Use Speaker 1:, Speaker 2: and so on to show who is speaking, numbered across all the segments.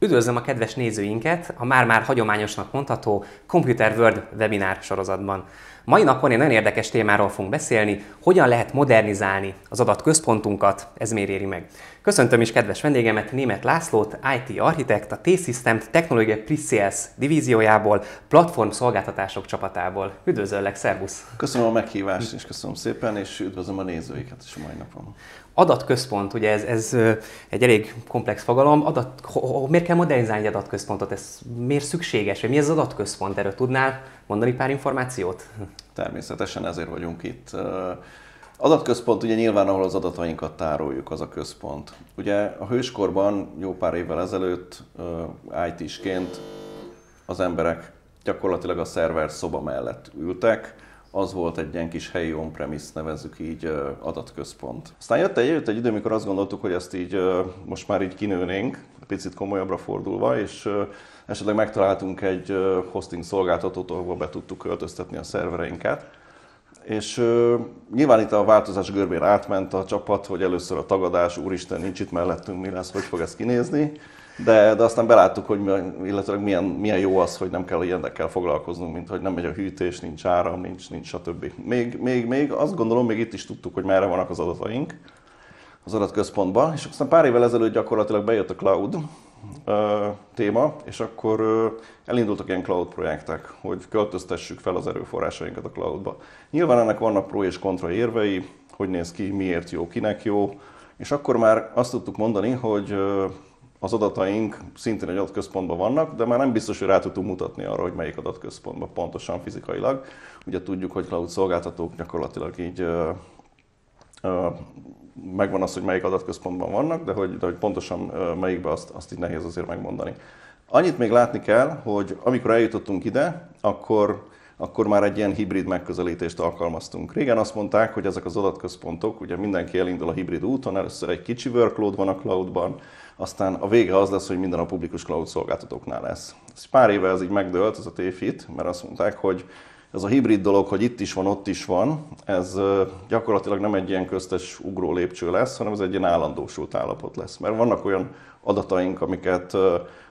Speaker 1: Üdvözlöm a kedves nézőinket a már-már hagyományosnak mondható Computer World webinár sorozatban. Mai napon egy nagyon érdekes témáról fogunk beszélni, hogyan lehet modernizálni az adatközpontunkat, ez miért éri meg. Köszöntöm is kedves vendégemet, Németh Lászlót, IT architekt, a T-Systems Technology Pre-Sales divíziójából, platform szolgáltatások csapatából. Üdvözöllek, szervusz!
Speaker 2: Köszönöm a meghívást, és köszönöm szépen, és üdvözlöm a nézőiket is a mai napon.
Speaker 1: Adatközpont, ugye ez egy elég komplex fogalom. Miért kell modernizálni egy adatközpontot? Ez miért szükséges? Vagy mi ez az adatközpont? Erről tudnál mondani pár információt?
Speaker 2: Természetesen ezért vagyunk itt. Adatközpont ugye nyilván, ahol az adatainkat tároljuk, az a központ. Ugye a hőskorban jó pár évvel ezelőtt IT-sként az emberek gyakorlatilag a szerver szoba mellett ültek. Az volt egy ilyen kis helyi on-premise, nevezzük így, adatközpont. Aztán jött egy idő, amikor azt gondoltuk, hogy ezt így most már így kinőnénk, picit komolyabbra fordulva, és esetleg megtaláltunk egy hosting szolgáltatót, ahol be tudtuk költöztetni a szervereinket. És nyilván itt a változás görbén átment a csapat, hogy először a tagadás, úristen, nincs itt mellettünk, mi lesz, hogy fog ez kinézni. De aztán beláttuk, hogy illetve milyen jó az, hogy nem kell ilyenekkel foglalkoznunk, mint hogy nem megy a hűtés, nincs áram, nincs stb. Még azt gondolom, még itt is tudtuk, hogy merre vannak az adataink az adatközpontban, és aztán pár évvel ezelőtt gyakorlatilag bejött a cloud téma, és akkor elindultak ilyen cloud projektek, hogy költöztessük fel az erőforrásainkat a cloudba. Nyilván ennek vannak pro és kontra érvei, hogy néz ki, miért jó, kinek jó, és akkor már azt tudtuk mondani, hogy az adataink szintén egy adatközpontban vannak, de már nem biztos, hogy rá tudtunk mutatni arra, hogy melyik adatközpontban pontosan fizikailag. Ugye tudjuk, hogy cloud szolgáltatók gyakorlatilag így megvan az, hogy melyik adatközpontban vannak, de hogy pontosan melyikben azt így nehéz azért megmondani. Annyit még látni kell, hogy amikor eljutottunk ide, akkor már egy ilyen hibrid megközelítést alkalmaztunk. Régen azt mondták, hogy ezek az adatközpontok, ugye mindenki elindul a hibrid úton, először egy kicsi workload van a cloudban, aztán a vége az lesz, hogy minden a publikus cloud szolgáltatóknál lesz. Ez pár éve ez így megdőlt, ez a tévhit, mert azt mondták, hogy ez a hibrid dolog, hogy itt is van, ott is van, ez gyakorlatilag nem egy ilyen köztes ugró lépcső lesz, hanem ez egy ilyen állandósult állapot lesz. Mert vannak olyan adataink, amiket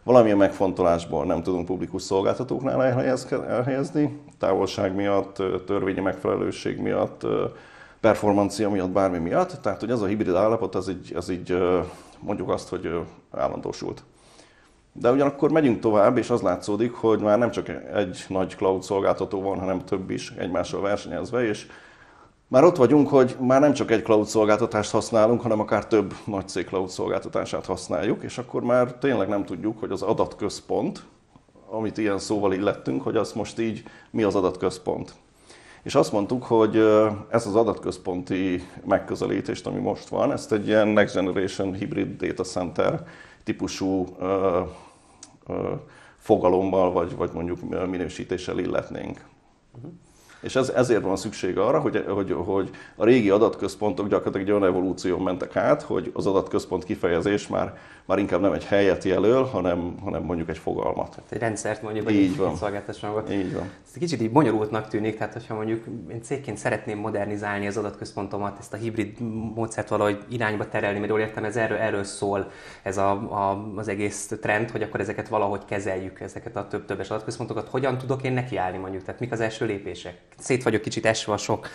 Speaker 2: valamilyen megfontolásból nem tudunk publikus szolgáltatóknál elhelyezni, távolság miatt, törvényi megfelelőség miatt, performancia miatt, bármi miatt. Tehát, hogy ez a hibrid állapot, az így mondjuk azt, hogy állandósult. De ugyanakkor megyünk tovább, és az látszódik, hogy már nem csak egy nagy cloud szolgáltató van, hanem több is egymással versenyezve, és már ott vagyunk, hogy már nem csak egy cloud szolgáltatást használunk, hanem akár több nagy cég cloud szolgáltatását használjuk, és akkor már tényleg nem tudjuk, hogy az adatközpont, amit ilyen szóval illettünk, hogy az most így mi az adatközpont. És azt mondtuk, hogy ez az adatközponti megközelítést, ami most van, ezt egy ilyen Next Generation Hybrid Data Center típusú fogalommal, vagy mondjuk minősítéssel illetnénk. És ezért van szükség arra, hogy a régi adatközpontok gyakorlatilag egy olyan evolúción mentek át, hogy az adatközpont kifejezés már inkább nem egy helyet jelöl, hanem mondjuk egy fogalmat. Tehát
Speaker 1: egy rendszert mondjuk, vagy egy szolgáltatásra.
Speaker 2: Így van.
Speaker 1: Ez egy kicsit így bonyolultnak tűnik, tehát hogyha mondjuk én cégként szeretném modernizálni az adatközpontomat, ezt a hibrid módszert valahogy irányba terelni, mert jól értem, ez erről szól ez az egész trend, hogy akkor ezeket valahogy kezeljük, ezeket a többes adatközpontokat. Hogyan tudok én nekiállni mondjuk, tehát mik az első lépések? Szét vagyok kicsit esve a sok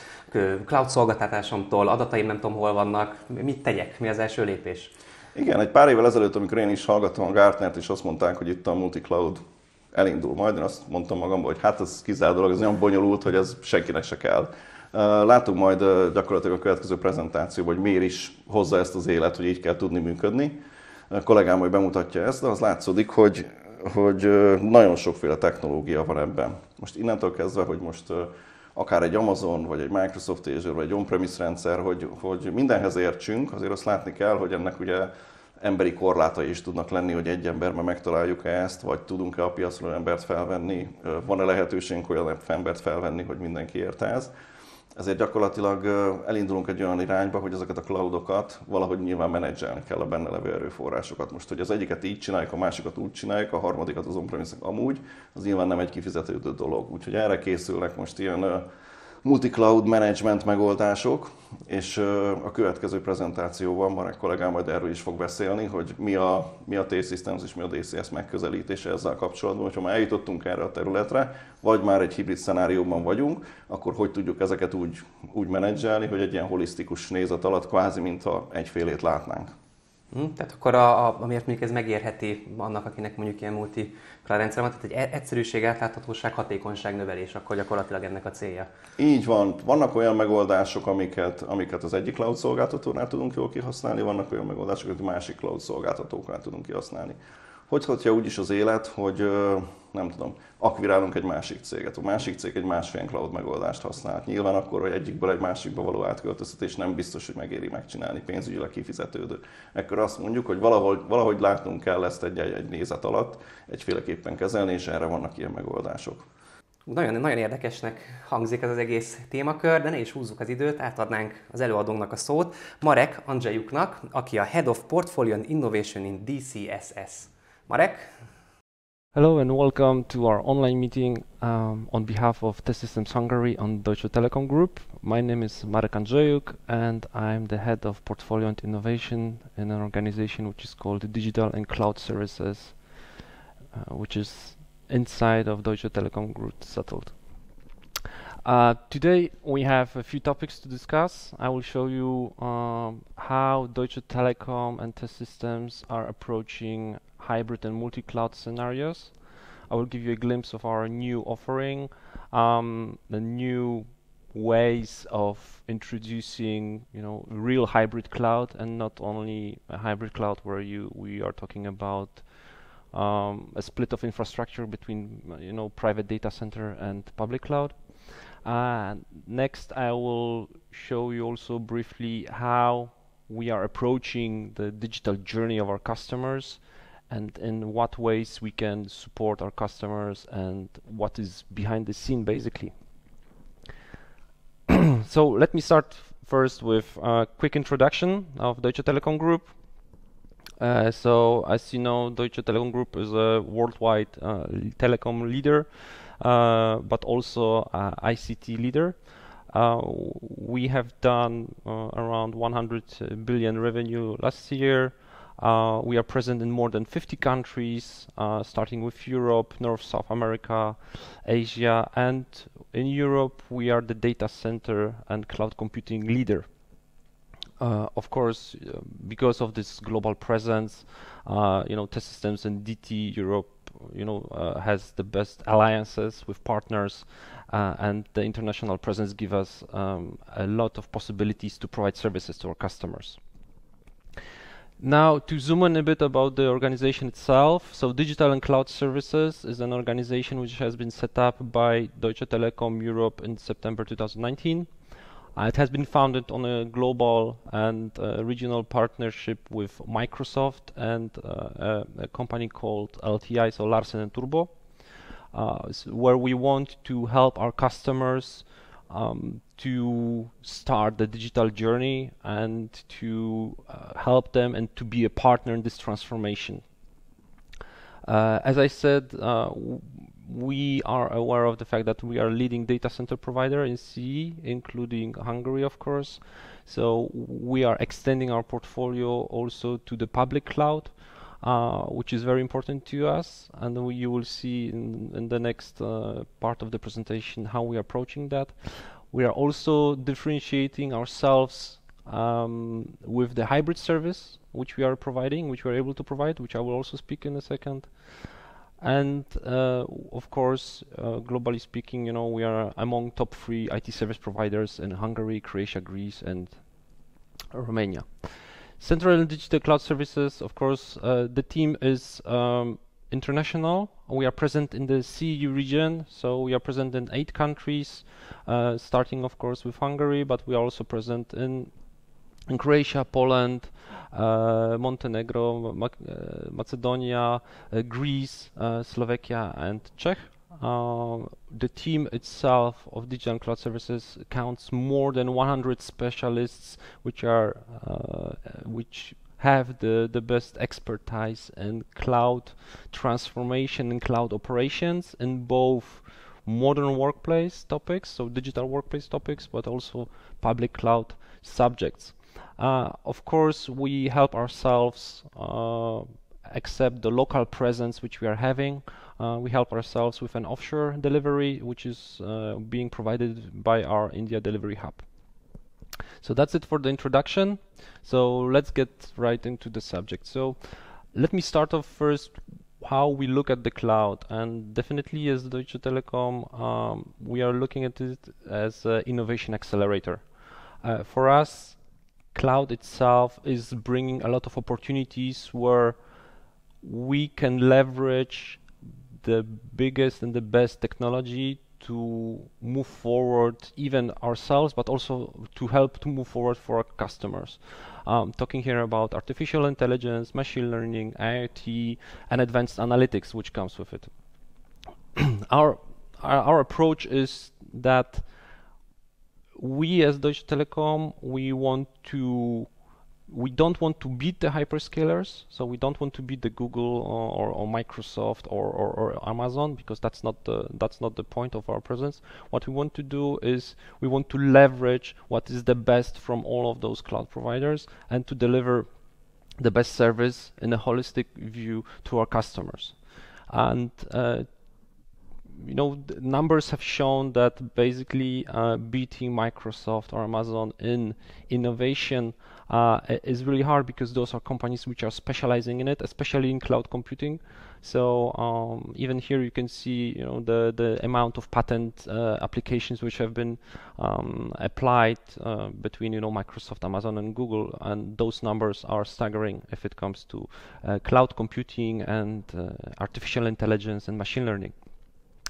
Speaker 1: cloud szolgáltatásomtól, adataim nem tudom hol vannak, mit tegyek, mi az első lépés?
Speaker 2: Igen, egy pár évvel ezelőtt, amikor én is hallgattam a Gartnert, és azt mondták, hogy itt a multi-cloud elindul majd, én azt mondtam magamban, hogy hát ez kizárt dolog, ez nagyon bonyolult, hogy ez senkinek se kell. Látunk majd gyakorlatilag a következő prezentációban, hogy miért is hozza ezt az élet, hogy így kell tudni működni. A kollégám majd bemutatja ezt, de az látszódik, hogy nagyon sokféle technológia van ebben. Most innentől kezdve, hogy most akár egy Amazon, vagy egy Microsoft Azure, vagy egy on-premise rendszer, hogy mindenhez értsünk, azért azt látni kell, hogy ennek ugye emberi korlátai is tudnak lenni, hogy egy emberben megtaláljuk-e ezt, vagy tudunk-e a piacról embert felvenni, van-e lehetőségünk olyan embert felvenni, hogy mindenki értelmez. Ezért gyakorlatilag elindulunk egy olyan irányba, hogy ezeket a cloudokat valahogy nyilván menedzselni kell, a benne levő erőforrásokat. Most, hogy az egyiket így csináljuk, a másikat úgy csináljuk, a harmadikat az on-premise amúgy, az nyilván nem egy kifizetődő dolog. Úgyhogy erre készülnek most ilyen multi-cloud management megoldások, és a következő prezentációban Marek kollégám majd erről is fog beszélni, hogy mi a T-Systems és mi a DCS megközelítése ezzel kapcsolatban. Hogyha már eljutottunk erre a területre, vagy már egy hibrid szenárióban vagyunk, akkor hogy tudjuk ezeket úgy menedzselni, hogy egy ilyen holisztikus nézet alatt kvázi, mintha egyfélét látnánk.
Speaker 1: Tehát akkor amiért mondjuk ez megérheti annak, akinek mondjuk ilyen multi-cloud rendszer van, tehát egy egyszerűség, átláthatóság, hatékonyság növelés, akkor gyakorlatilag ennek a célja.
Speaker 2: Így van. Vannak olyan megoldások, amiket az egyik cloud szolgáltatónál tudunk jól kihasználni, vannak olyan megoldások, amiket a másik cloud szolgáltatóknál tudunk kihasználni. Hogyha úgyis az élet, hogy nem tudom, akvirálunk egy másik céget, a másik cég egy másfél cloud megoldást használ. Nyilván akkor, hogy egyikből egy másikba való átköltöztetés nem biztos, hogy megéri megcsinálni, pénzügyileg kifizetődő. Ekkor azt mondjuk, hogy valahogy látnunk kell ezt egy nézet alatt, egyféleképpen kezelni, és erre vannak ilyen megoldások.
Speaker 1: Nagyon, nagyon érdekesnek hangzik ez az egész témakör, de ne is húzzuk az időt, átadnánk az előadónknak a szót, Marek Andrzejuknak, aki a Head of Portfolio and Innovation in DCSS. Marek?
Speaker 3: Hello and welcome to our online meeting on behalf of T-Systems Hungary and Deutsche Telekom Group. My name is Marek Andrzejuk and I'm the head of portfolio and innovation in an organization which is called Digital and Cloud Services, which is inside of Deutsche Telekom Group settled. Today we have a few topics to discuss. I will show you how Deutsche Telekom and T-Systems are approaching hybrid and multi-cloud scenarios. I will give you a glimpse of our new offering, the new ways of introducing, real hybrid cloud, and not only a hybrid cloud where we are talking about a split of infrastructure between, private data center and public cloud. Next, I will show you also briefly how we are approaching the digital journey of our customers and in what ways we can support our customers and what is behind the scene, basically. So let me start first with a quick introduction of Deutsche Telekom Group. So as you know, Deutsche Telekom Group is a worldwide telecom leader, but also ICT leader. We have done around 100 billion revenue last year. We are present in more than 50 countries, starting with Europe, North, South America, Asia, and in Europe we are the data center and cloud computing leader. Of course, because of this global presence, T-Systems and DT Europe, has the best alliances with partners, and the international presence gives us a lot of possibilities to provide services to our customers. Now, to zoom in a bit about the organization itself, so Digital and Cloud Services is an organization which has been set up by Deutsche Telekom Europe in September 2019. It has been founded on a global and regional partnership with Microsoft and a company called LTI, so Larsen & Turbo, where we want to help our customers to start the digital journey and to help them and to be a partner in this transformation. As I said, we are aware of the fact that we are a leading data center provider in CE, including Hungary, of course. So we are extending our portfolio also to the public cloud, which is very important to us. And you will see in the next part of the presentation how we are approaching that. We are also differentiating ourselves with the hybrid service, which we are providing, which we are able to provide, which I will also speak in a second. And of course, globally speaking, we are among top 3 IT service providers in Hungary, Croatia, Greece, and Romania. Central and Digital Cloud Services, of course, the team is international. We are present in the CEU region, so we are present in 8 countries, starting of course with Hungary, but we are also present in Croatia, Poland, Montenegro, Macedonia, Greece, Slovakia, and Czech. The team itself of Digital and Cloud Services counts more than 100 specialists, which have the best expertise in cloud transformation and cloud operations in both modern workplace topics, so digital workplace topics, but also public cloud subjects. Of course, we help ourselves accept the local presence which we are having. We help ourselves with an offshore delivery, which is being provided by our India delivery hub. So that's it for the introduction. So let's get right into the subject. So let me start off first how we look at the cloud, and definitely as Deutsche Telekom, we are looking at it as an innovation accelerator. For us, cloud itself is bringing a lot of opportunities where we can leverage the biggest and the best technology to move forward even ourselves, but also to help to move forward for our customers. Talking here about artificial intelligence, machine learning, IoT, and advanced analytics, which comes with it. Our approach is that we as Deutsche Telekom, we don't want to beat the hyperscalers, so we don't want to beat the Google or Microsoft or Amazon, because that's not the point of our presence. What we want to do is we want to leverage what is the best from all of those cloud providers and to deliver the best service in a holistic view to our customers. And you know, the numbers have shown that basically beating Microsoft or Amazon in innovation is really hard, because those are companies which are specializing in it, especially in cloud computing. So even here you can see, you know, the amount of patent applications which have been applied between, you know, Microsoft, Amazon, and Google, and those numbers are staggering if it comes to cloud computing and artificial intelligence and machine learning.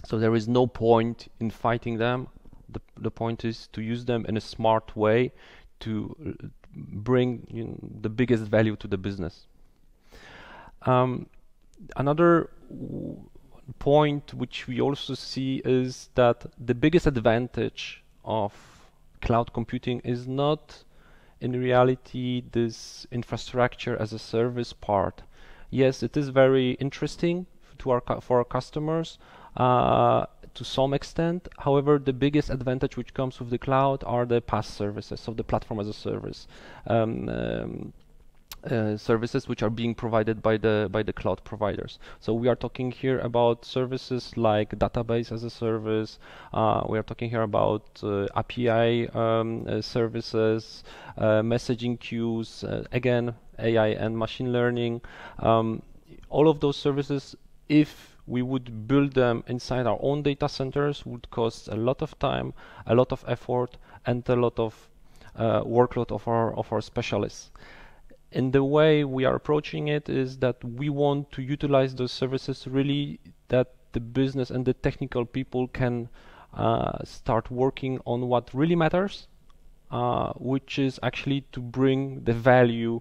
Speaker 3: So there is no point in fighting them. The point is to use them in a smart way to bring, you know, the biggest value to the business. Another point which we also see is that the biggest advantage of cloud computing is not in reality this infrastructure as a service part. Yes, it is very interesting for our customers, to some extent. However, the biggest advantage which comes with the cloud are the PaaS services, so the platform as a service services which are being provided by the cloud providers. So we are talking here about services like database as a service. We are talking here about API services, messaging queues, again AI and machine learning. All of those services, if we would build them inside our own data centers, would cost a lot of time, a lot of effort, and a lot of workload of our specialists. In the way we are approaching it is that we want to utilize those services really that the business and the technical people can start working on what really matters, which is actually to bring the value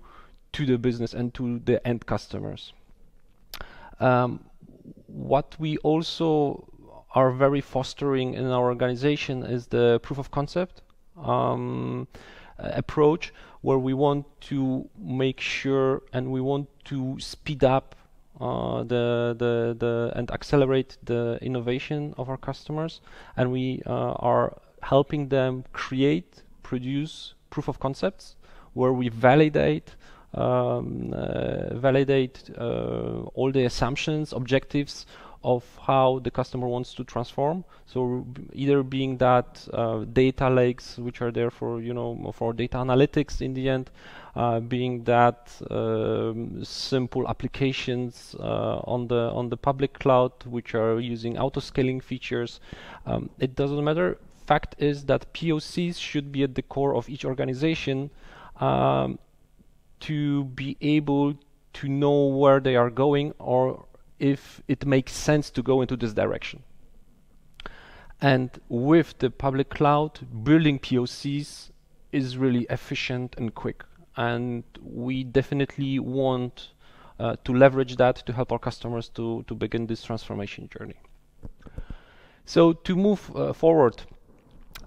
Speaker 3: to the business and to the end customers. What we also are very fostering in our organization is the proof of concept approach, where we want to make sure and we want to speed up and accelerate the innovation of our customers, and we are helping them produce proof of concepts where we validate all the assumptions, objectives of how the customer wants to transform. So either being that data lakes which are there for, you know, for data analytics in the end, being that simple applications on the public cloud which are using auto-scaling features. It doesn't matter. Fact is that POCs should be at the core of each organization to be able to know where they are going, or if it makes sense to go into this direction. And with the public cloud, building POCs is really efficient and quick. And we definitely want to leverage that to help our customers to begin this transformation journey. So to move forward,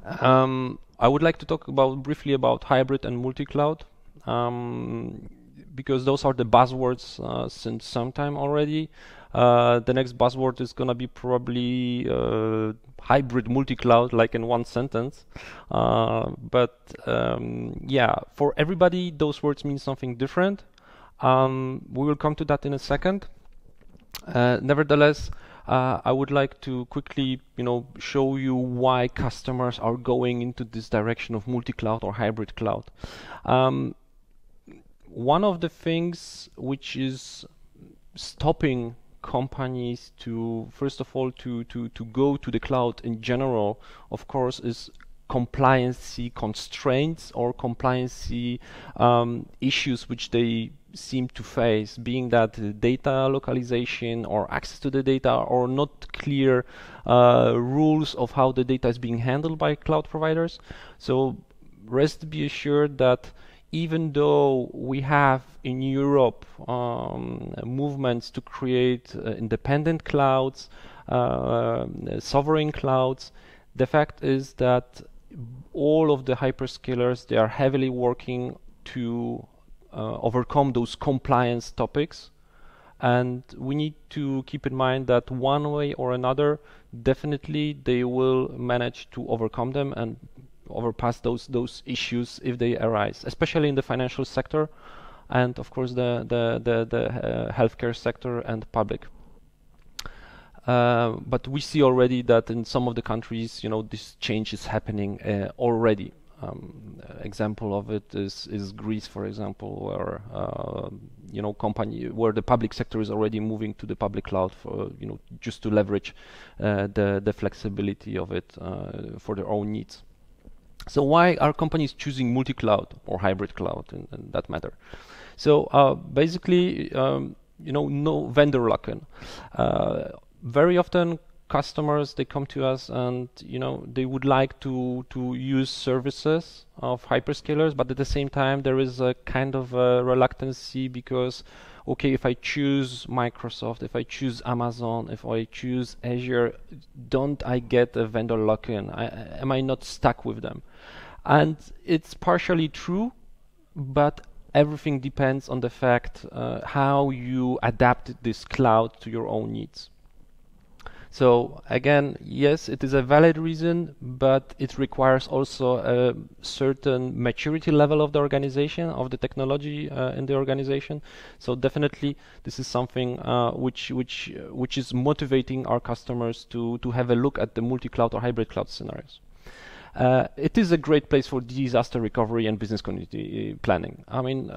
Speaker 3: I would like to talk briefly about hybrid and multi-cloud, because those are the buzzwords since some time already. The next buzzword is going to be probably hybrid multi-cloud, like in one sentence. Yeah, for everybody, those words mean something different. We will come to that in a second. Nevertheless, I would like to quickly, show you why customers are going into this direction of multi-cloud or hybrid cloud. One of the things which is stopping companies to, first of all, to go to the cloud in general, of course, is compliancy constraints or compliancy issues which they seem to face, being that data localization or access to the data or not clear rules of how the data is being handled by cloud providers. So rest be assured that even though we have in Europe movements to create independent clouds, sovereign clouds, the fact is that all of the hyperscalers, they are heavily working to overcome those compliance topics, and we need to keep in mind that one way or another, definitely they will manage to overcome them and overpass those issues if they arise, especially in the financial sector, and of course the healthcare sector and public. But we see already that in some of the countries, this change is happening already. Example of it is Greece, for example, where where the public sector is already moving to the public cloud for just to leverage the flexibility of it for their own needs. So why are companies choosing multi-cloud or hybrid cloud in that matter? So basically, no vendor lock-in. Very often customers, they come to us and they would like to use services of hyperscalers, but at the same time there is a kind of a reluctancy because, okay, if I choose Microsoft, if I choose Amazon, if I choose Azure, don't I get a vendor lock-in? Am I not stuck with them? And it's partially true, but everything depends on the fact how you adapt this cloud to your own needs. So again, yes, it is a valid reason, but it requires also a certain maturity level of the organization, of the technology in the organization. So definitely, this is something which is motivating our customers to have a look at the multi-cloud or hybrid cloud scenarios. It is a great place for disaster recovery and business continuity planning. I mean,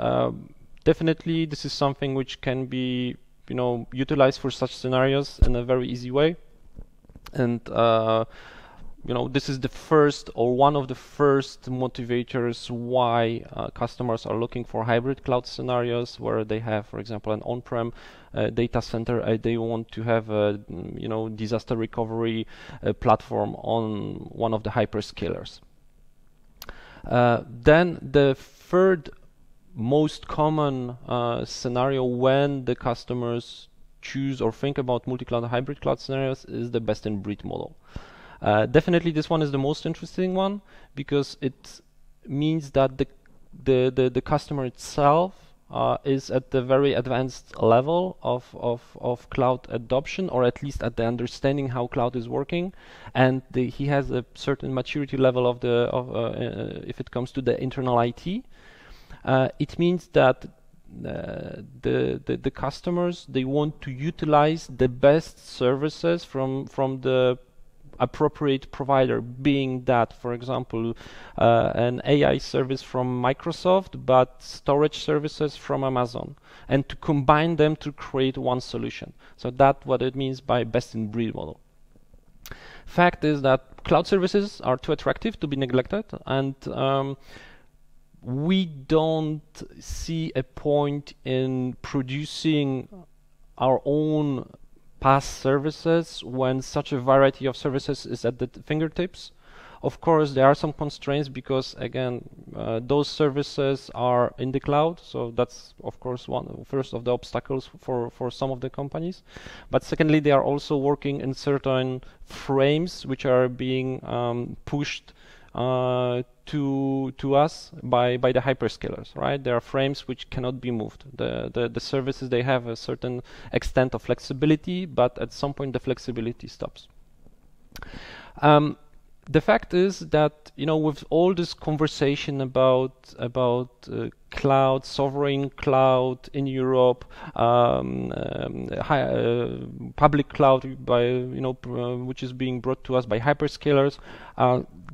Speaker 3: definitely, this is something which can be utilized for such scenarios in a very easy way. And this is the first or one of the first motivators why customers are looking for hybrid cloud scenarios where they have, for example, an on-prem data center. They want to have a disaster recovery platform on one of the hyperscalers. Then the third most common scenario when the customers choose or think about multi-cloud and hybrid cloud scenarios is the best-in-breed model. Definitely this one is the most interesting one because it means that the customer itself is at the very advanced level of cloud adoption, or at least at the understanding how cloud is working, and he has a certain maturity level of if it comes to the internal IT. It means that the customers, they want to utilize the best services from the appropriate provider, being that, for example, an AI service from Microsoft, but storage services from Amazon, and to combine them to create one solution. So that's what it means by best-in-breed model. Fact is that cloud services are too attractive to be neglected, and we don't see a point in producing our own PaaS services when such a variety of services is at the fingertips. Of course, there are some constraints because, again, those services are in the cloud, so that's, of course, first of the obstacles for some of the companies. But secondly, they are also working in certain frames which are being pushed to us by the hyperscalers, right? There are frames which cannot be moved. The services, they have a certain extent of flexibility, but at some point the flexibility stops. The fact is that, you know, with all this conversation about cloud, sovereign cloud in Europe, public cloud by, you know, which is being brought to us by hyperscalers,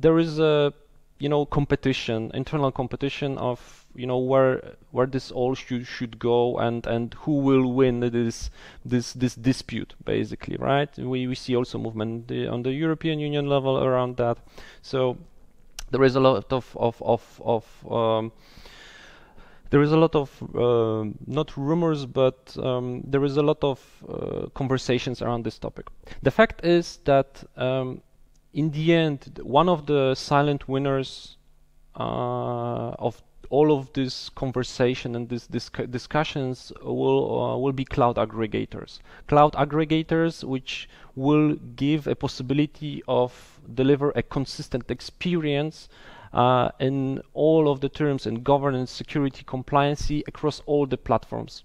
Speaker 3: there is a, you know, competition, internal competition of, you know, where this all should go, and who will win this dispute, basically, right? We see also movement on the European Union level around that. So there is a lot of not rumors, but there is a lot of conversations around this topic. The fact is that in the end, one of the silent winners of all of this conversation and this discussions will be cloud aggregators. Cloud aggregators which will give a possibility of deliver a consistent experience in all of the terms and governance, security, compliancy across all the platforms.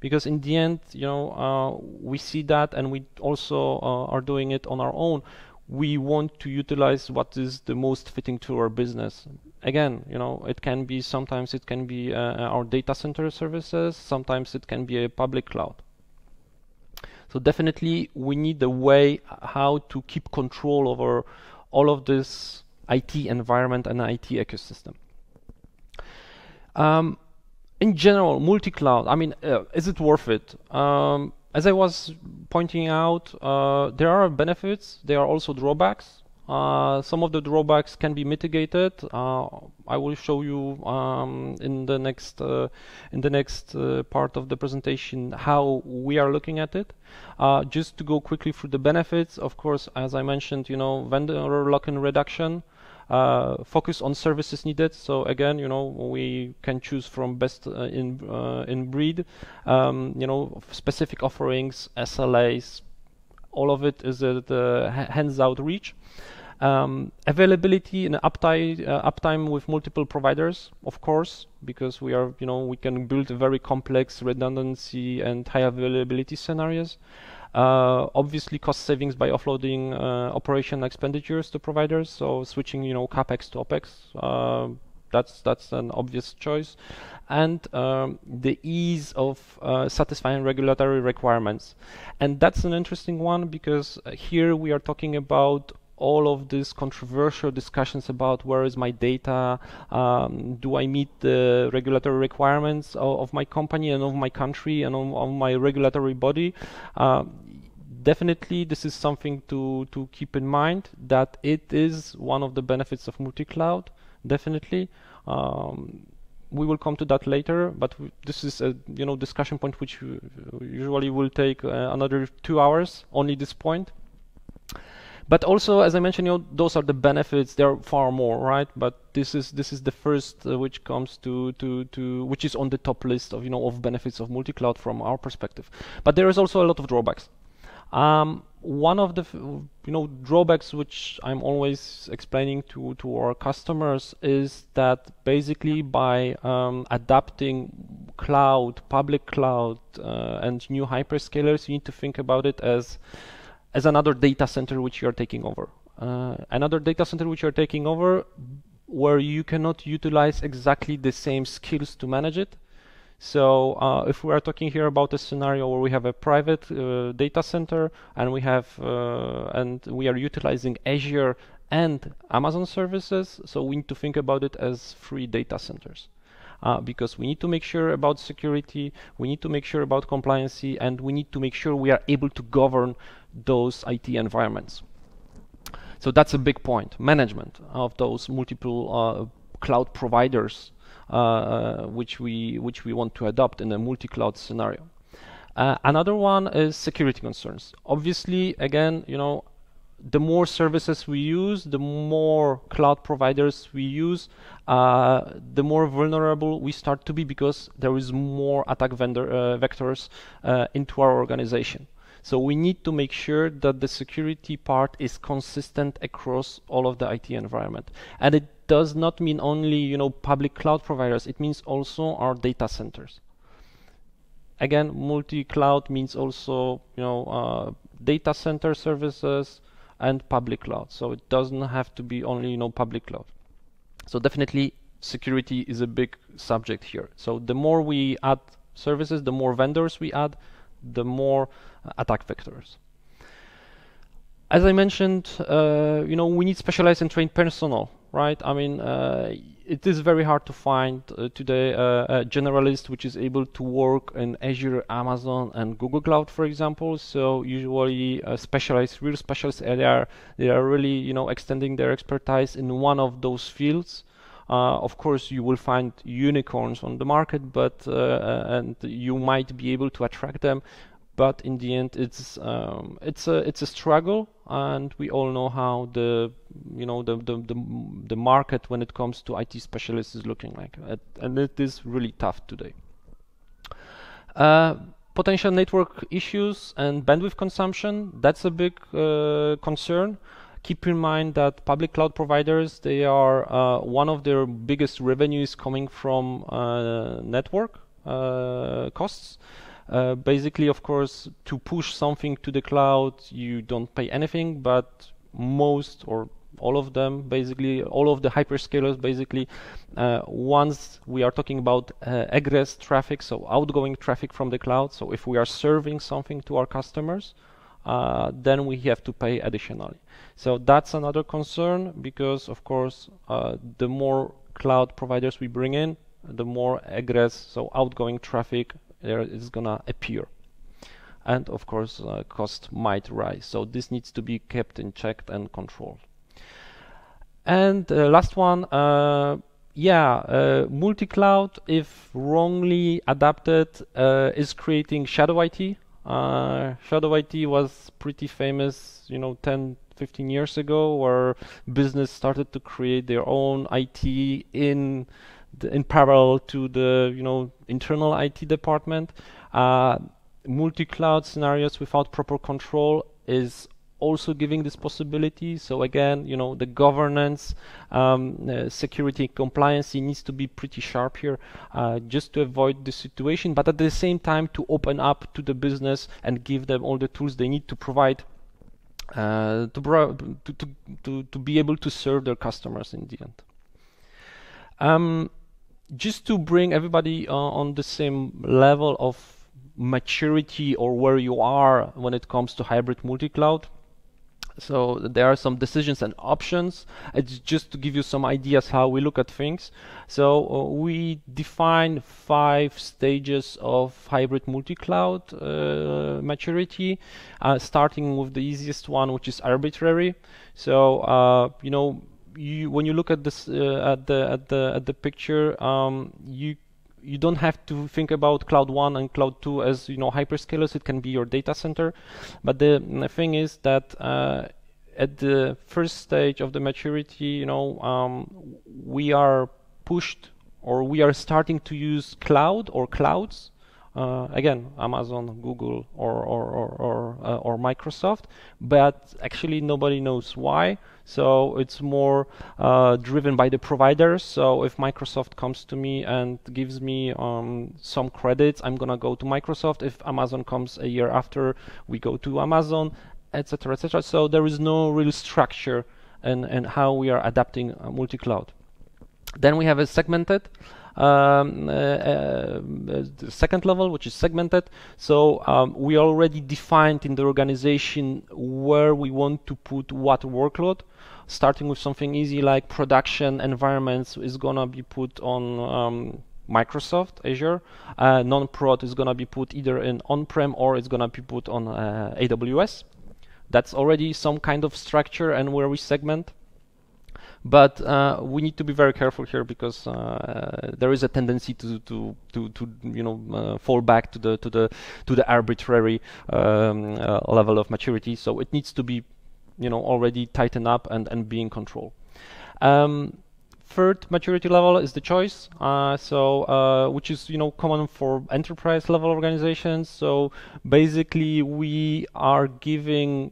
Speaker 3: Because in the end, you know, we see that, and we also are doing it on our own. We want to utilize what is the most fitting to our business. Again, you know, it can be, sometimes it can be our data center services, sometimes it can be a public cloud. So definitely we need a way how to keep control over all of this IT environment and IT ecosystem. In general, multi-cloud, I mean, is it worth it? As I was pointing out, there are benefits, there are also drawbacks. Some of the drawbacks can be mitigated. I will show you in the next part of the presentation how we are looking at it. Just to go quickly through the benefits, of course, as I mentioned, you know, vendor lock-in reduction. Focus on services needed. So again, you know, we can choose from best in breed. You know, specific offerings, SLAs, all of it is at hands out reach. Availability and uptime with multiple providers, of course, because we are, you know, we can build a very complex redundancy and high availability scenarios. Obviously cost savings by offloading operation expenditures to providers, so switching, you know, capex to opex, that's an obvious choice. And the ease of satisfying regulatory requirements, and that's an interesting one, because here we are talking about all of these controversial discussions about where is my data, do I meet the regulatory requirements of my company and of my country and of my regulatory body. Definitely this is something to keep in mind, that it is one of the benefits of multi-cloud, definitely. We will come to that later, but this is a, you know, discussion point which usually will take another 2 hours, only this point. But also, as I mentioned, you know, those are the benefits. There are far more, right? But this is the first which comes to which is on the top list of, you know, of benefits of multi-cloud from our perspective. But there is also a lot of drawbacks. One of the you know, drawbacks which I'm always explaining to our customers is that basically by adapting cloud, public cloud, and new hyperscalers, you need to think about it as another data center which you are taking over. Another data center which you are taking over where you cannot utilize exactly the same skills to manage it. So if we are talking here about a scenario where we have a private data center and we have and we are utilizing Azure and Amazon services, so we need to think about it as 3 data centers. Because we need to make sure about security, we need to make sure about compliancy, and we need to make sure we are able to govern those IT environments. So that's a big point, management of those multiple cloud providers which we want to adopt in a multi-cloud scenario. Another one is security concerns. Obviously, again, you know, the more services we use, the more cloud providers we use, the more vulnerable we start to be, because there is more attack vectors into our organization. So we need to make sure that the security part is consistent across all of the IT environment. And it does not mean only, you know, public cloud providers, it means also our data centers. Again, multi-cloud means also, you know, data center services, and public cloud. So it doesn't have to be only public cloud. So definitely security is a big subject here. So the more we add services, the more vendors we add, the more attack vectors. As I mentioned, we need specialized and trained personnel, right? I mean, it is very hard to find today a generalist which is able to work in Azure, Amazon, and Google Cloud, for example. So usually specialized, real specialists, they are really, extending their expertise in one of those fields. Of course, you will find unicorns on the market, but and you might be able to attract them. But in the end, it's a struggle, and we all know how the market when it comes to IT specialists is looking like, and it is really tough today. Potential network issues and bandwidth consumption, that's a big concern. Keep in mind that public cloud providers, they are one of their biggest revenues coming from network costs. Basically, of course, to push something to the cloud, you don't pay anything, but most or all of them, basically, all of the hyperscalers, basically, once we are talking about egress traffic, so outgoing traffic from the cloud, so if we are serving something to our customers, then we have to pay additionally. So that's another concern, because, of course, the more cloud providers we bring in, the more egress, so outgoing traffic, there is gonna appear, and of course cost might rise. So this needs to be kept in check and controlled. And last one, multi-cloud, if wrongly adapted, is creating shadow IT. Shadow IT was pretty famous, 10, 15 years ago, where business started to create their own IT in parallel to the internal IT department. Multi-cloud scenarios without proper control is also giving this possibility. So again, the governance, security, compliance needs to be pretty sharp here, just to avoid this situation, but at the same time to open up to the business and give them all the tools they need to provide to be able to serve their customers in the end. Just to bring everybody on the same level of maturity or where you are when it comes to hybrid multi-cloud. So there are some decisions and options. It's just to give you some ideas how we look at things. So we define 5 stages of hybrid multi-cloud maturity, starting with the easiest one, which is arbitrary. So when you look at this at the picture, you don't have to think about cloud 1 and cloud 2 as hyperscalers. It can be your data center, but the thing is that at the first stage of the maturity, we are pushed, or we are starting to use cloud or clouds. Again, Amazon, Google, or Microsoft, but actually nobody knows why. So it's more driven by the providers. So if Microsoft comes to me and gives me some credits, I'm gonna go to Microsoft. If Amazon comes a year after, we go to Amazon, etc., etc. So there is no real structure in how we are adapting multi-cloud. Then we have a segmented. The second level, which is segmented. So we already defined in the organization where we want to put what workload, starting with something easy like production environments is gonna be put on Microsoft Azure. Non-prod is gonna be put either in on-prem or it's gonna be put on AWS. That's already some kind of structure and where we segment. But we need to be very careful here, because there is a tendency to fall back to the arbitrary level of maturity. So it needs to be already tightened up and be in control. Third maturity level is the choice, which is common for enterprise level organizations. So basically we are preparing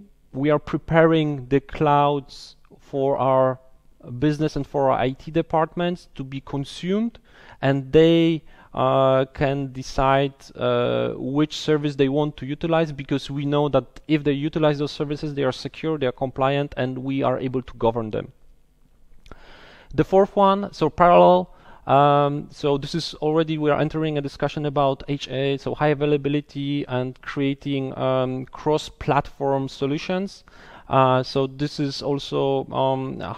Speaker 3: the clouds for our business and for our IT departments to be consumed, and they can decide which service they want to utilize, because we know that if they utilize those services, they are secure, they are compliant, and we are able to govern them. The fourth one, so parallel. So this is already, we are entering a discussion about HA, so high availability, and creating cross-platform solutions. So this is also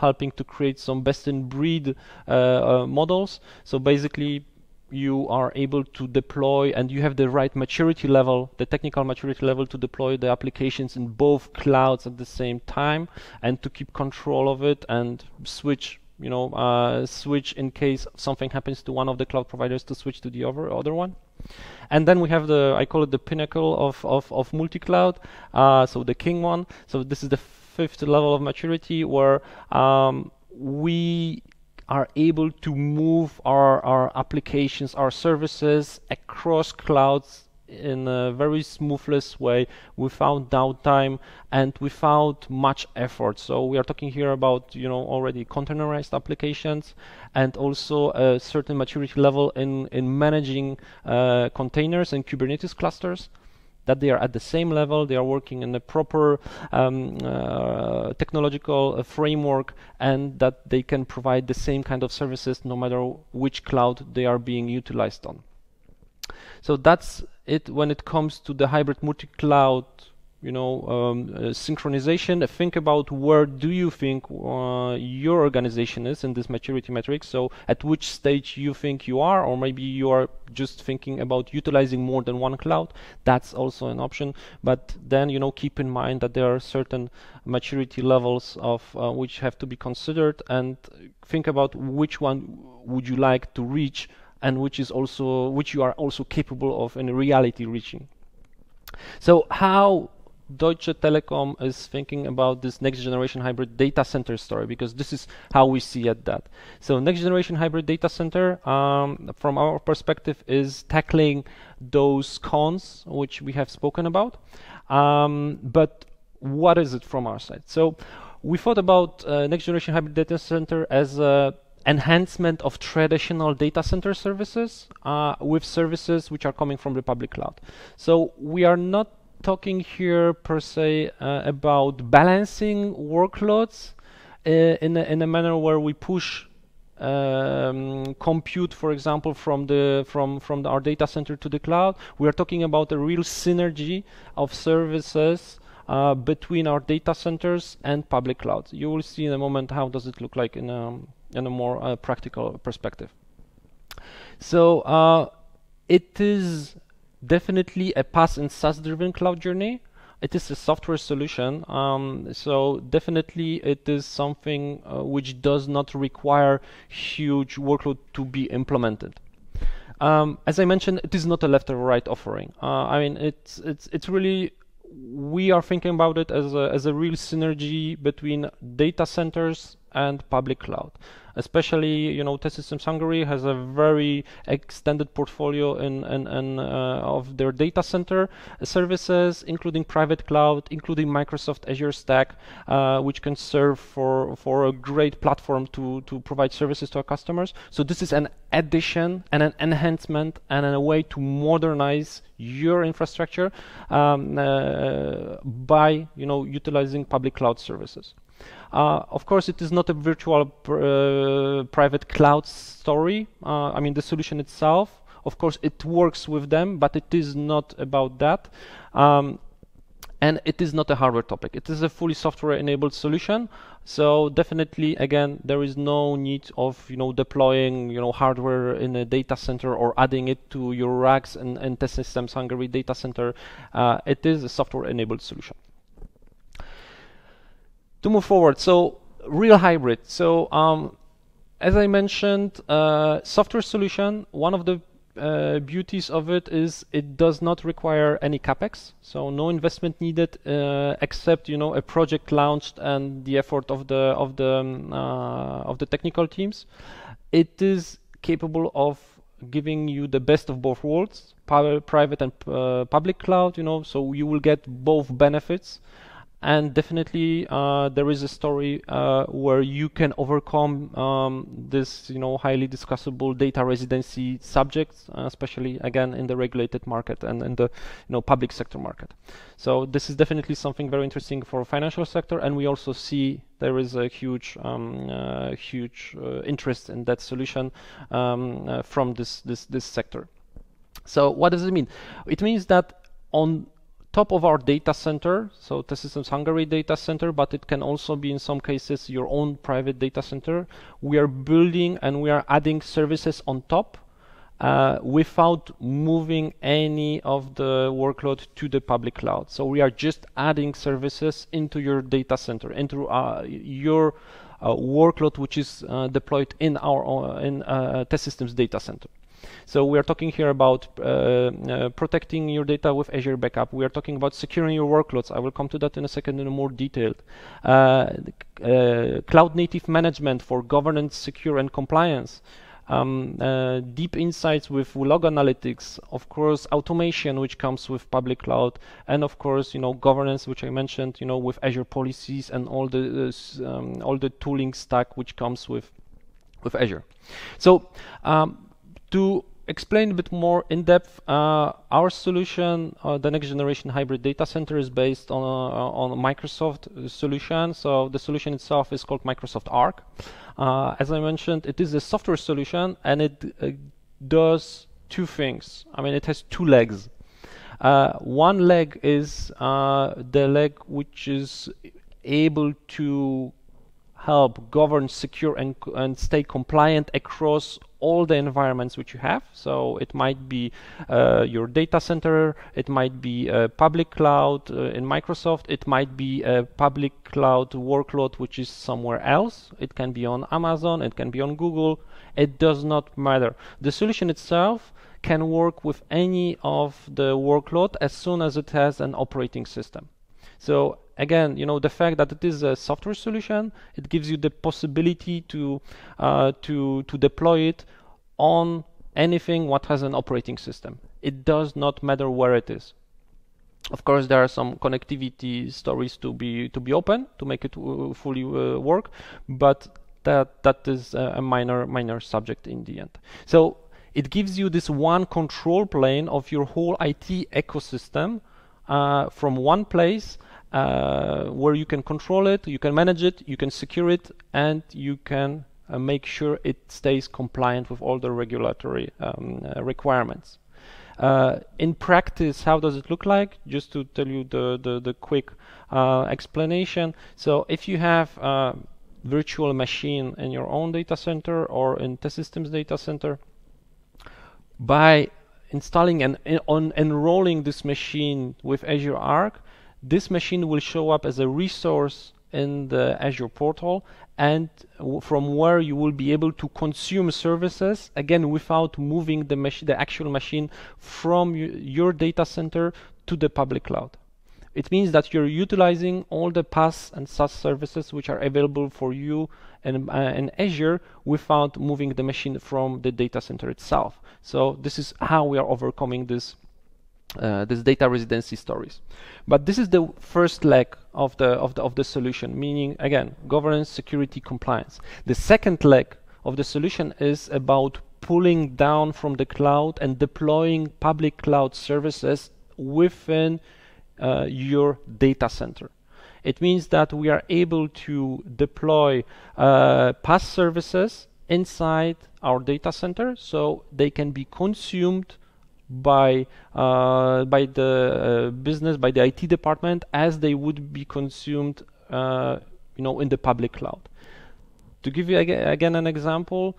Speaker 3: helping to create some best-in-breed models. So basically, you are able to deploy, and you have the right maturity level, the technical maturity level, to deploy the applications in both clouds at the same time, and to keep control of it and switch. Switch in case something happens to one of the cloud providers, to switch to the other one. And then we have I call it the pinnacle of multi-cloud, so the king one. So this is the fifth level of maturity, where we are able to move our applications, our services across clouds in a very smoothless way, without downtime and without much effort. So we are talking here about already containerized applications, and also a certain maturity level in managing containers and Kubernetes clusters, that they are at the same level, they are working in a proper technological framework, and that they can provide the same kind of services no matter which cloud they are being utilized on. So that's it when it comes to the hybrid multi-cloud, synchronization. Think about where do you think your organization is in this maturity metric. So at which stage you think you are, or maybe you are just thinking about utilizing more than one cloud. That's also an option. But then, keep in mind that there are certain maturity levels of which have to be considered, and think about which one would you like to reach, and which you are also capable of in reality reaching. So how Deutsche Telekom is thinking about this next generation hybrid data center story, because this is how we see it. That so next generation hybrid data center, from our perspective, is tackling those cons which we have spoken about. But what is it from our side? So we thought about next generation hybrid data center as a enhancement of traditional data center services with services which are coming from the public cloud. So we are not talking here per se about balancing workloads in a manner where we push compute, for example, from our data center to the cloud. We are talking about a real synergy of services between our data centers and public clouds. You will see in a moment how does it look like in a more practical perspective. So it is definitely a PaaS and SaaS-driven cloud journey. It is a software solution, so definitely it is something which does not require huge workload to be implemented. As I mentioned, it is not a left or right offering. I mean, it's really, we are thinking about it as a real synergy between data centers and public cloud. Especially, T-Systems Hungary has a very extended portfolio of their data center services, including private cloud, including Microsoft Azure Stack, which can serve for a great platform to provide services to our customers. So this is an addition and an enhancement and a way to modernize your infrastructure by utilizing public cloud services. Of course, it is not a virtual private cloud story. I mean, the solution itself, of course, it works with them, but it is not about that. And it is not a hardware topic. It is a fully software-enabled solution. So definitely, again, there is no need of deploying hardware in a data center or adding it to your racks and T-Systems Hungary data center. It is a software-enabled solution. To move forward, so real hybrid. So as I mentioned, software solution, one of the beauties of it is it does not require any capex, so no investment needed except a project launched and the effort of the technical teams. It is capable of giving you the best of both worlds, private and public cloud. So you will get both benefits. And definitely there is a story where you can overcome this, highly discussable data residency subjects, especially again in the regulated market and in the public sector market. So this is definitely something very interesting for financial sector, and we also see there is a huge interest in that solution from this sector. So what does it mean? It means that on top of our data center, so T-Systems Hungary data center, but it can also be in some cases your own private data center, we are building and we are adding services on top without moving any of the workload to the public cloud. So we are just adding services into your data center, into your workload which is deployed in our T-Systems data center. So we are talking here about protecting your data with Azure Backup. We are talking about securing your workloads. I will come to that in a second in a more detailed. Cloud native management for governance, secure, and compliance. Deep insights with log analytics, of course, automation, which comes with public cloud, and of course, governance, which I mentioned, with Azure policies and all the tooling stack which comes with Azure. So to explain a bit more in depth, our solution, the next generation hybrid data center, is based on a Microsoft solution. So the solution itself is called Microsoft Arc. As I mentioned, it is a software solution, and it does two things. I mean, it has two legs. One leg is the leg which is able to help govern, secure, and stay compliant across all the environments which you have. So it might be your data center, it might be a public cloud in Microsoft, it might be a public cloud workload which is somewhere else. It can be on Amazon, it can be on Google. It does not matter. The solution itself can work with any of the workload as soon as it has an operating system. So again, the fact that it is a software solution, it gives you the possibility to deploy it on anything what has an operating system. It does not matter where it is. Of course, there are some connectivity stories to be open to make it fully work, but that is a minor subject in the end. So it gives you this one control plane of your whole IT ecosystem from one place where you can control it, you can manage it, you can secure it, and you can make sure it stays compliant with all the regulatory requirements. In practice, how does it look like? Just to tell you the quick explanation. So if you have a virtual machine in your own data center or in T-Systems data center, by installing and enrolling this machine with Azure Arc, this machine will show up as a resource in the Azure portal, and from where you will be able to consume services, again, without moving the actual machine from your data center to the public cloud. It means that you're utilizing all the PaaS and SaaS services which are available for you in Azure without moving the machine from the data center itself. So this is how we are overcoming this data residency stories. But this is the first leg of the solution, meaning again, governance, security, compliance. The second leg of the solution is about pulling down from the cloud and deploying public cloud services within your data center. It means that we are able to deploy PaaS services inside our data center, so they can be consumed by the business, by the IT department, as they would be consumed, in the public cloud. To give you again an example,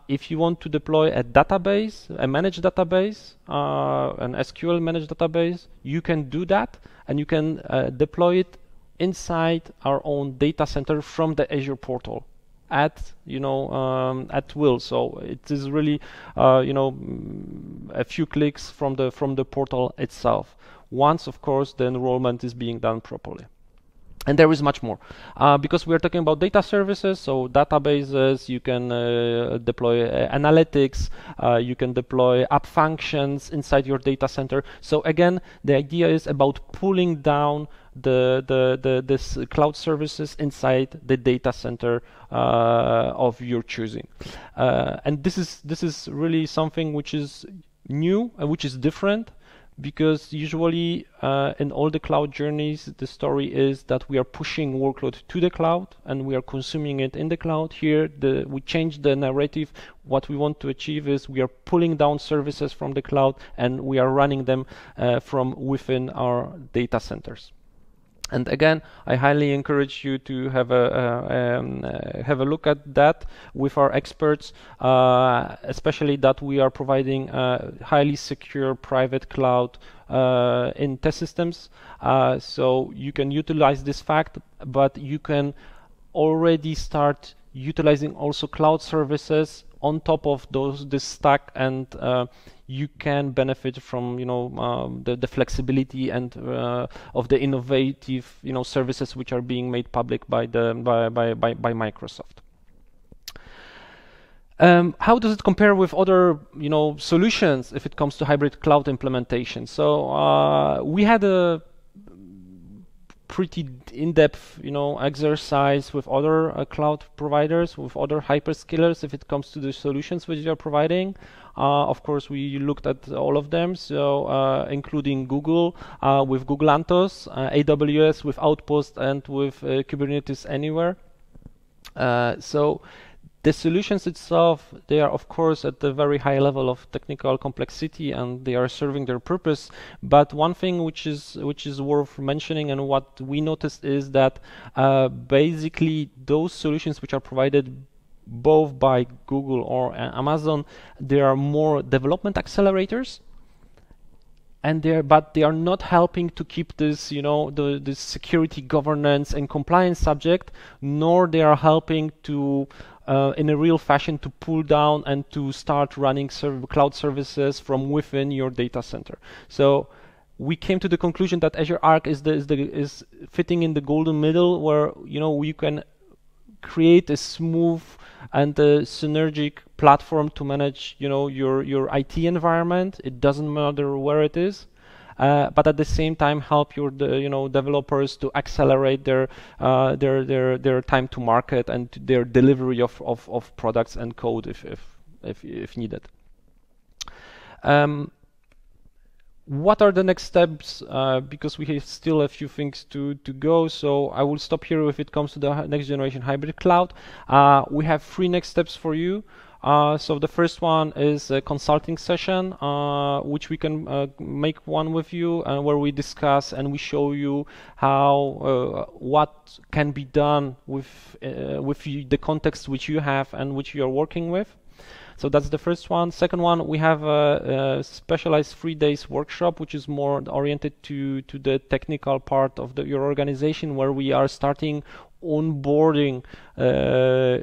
Speaker 3: if you want to deploy a database, a managed database, an SQL managed database, you can do that, and you can deploy it inside our own data center from the Azure portal at will. So it is really a few clicks from the portal itself, once of course the enrollment is being done properly. And there is much more, because we are talking about data services, so databases, you can deploy analytics, you can deploy app functions inside your data center. So again, the idea is about pulling down this cloud services inside the data center of your choosing. And this is really something which is new and which is different. Because usually in all the cloud journeys, the story is that we are pushing workload to the cloud and we are consuming it in the cloud. Here, we change the narrative. What we want to achieve is we are pulling down services from the cloud and we are running them from within our data centers. And again, I highly encourage you to have a look at that with our experts, especially that we are providing highly secure private cloud in test systems. So you can utilize this fact, but you can already start utilizing also cloud services on top of this stack, and you can benefit from the flexibility and of the innovative services which are being made public by Microsoft. How does it compare with other solutions if it comes to hybrid cloud implementation? So we had a pretty in-depth exercise with other cloud providers, with other hyperscalers if it comes to the solutions which they are providing. Of course, we looked at all of them, so including Google with Google Anthos, AWS with Outpost, and with Kubernetes Anywhere. So the solutions itself, they are of course at the very high level of technical complexity and they are serving their purpose. But one thing which is worth mentioning and what we noticed is that basically those solutions which are provided both by Google or Amazon, they are more development accelerators. And but they are not helping to keep this, the security, governance, and compliance subject, nor they are helping to, in a real fashion, to pull down and to start running cloud services from within your data center. So we came to the conclusion that Azure Arc is fitting in the golden middle, where you can create a smooth and a synergic platform to manage your IT environment. It doesn't matter where it is, but at the same time help your developers to accelerate their time to market and their delivery of products and code if needed. What are the next steps? Because we have still a few things to go, so I will stop here if it comes to the next generation hybrid cloud. We have 3 next steps for you. So the first one is a consulting session, which we can make one with you, where we discuss and we show you how what can be done with the context which you have and which you are working with. So that's the first one. Second one, we have a specialized 3 days workshop, which is more oriented to the technical part of your organization, where we are starting onboarding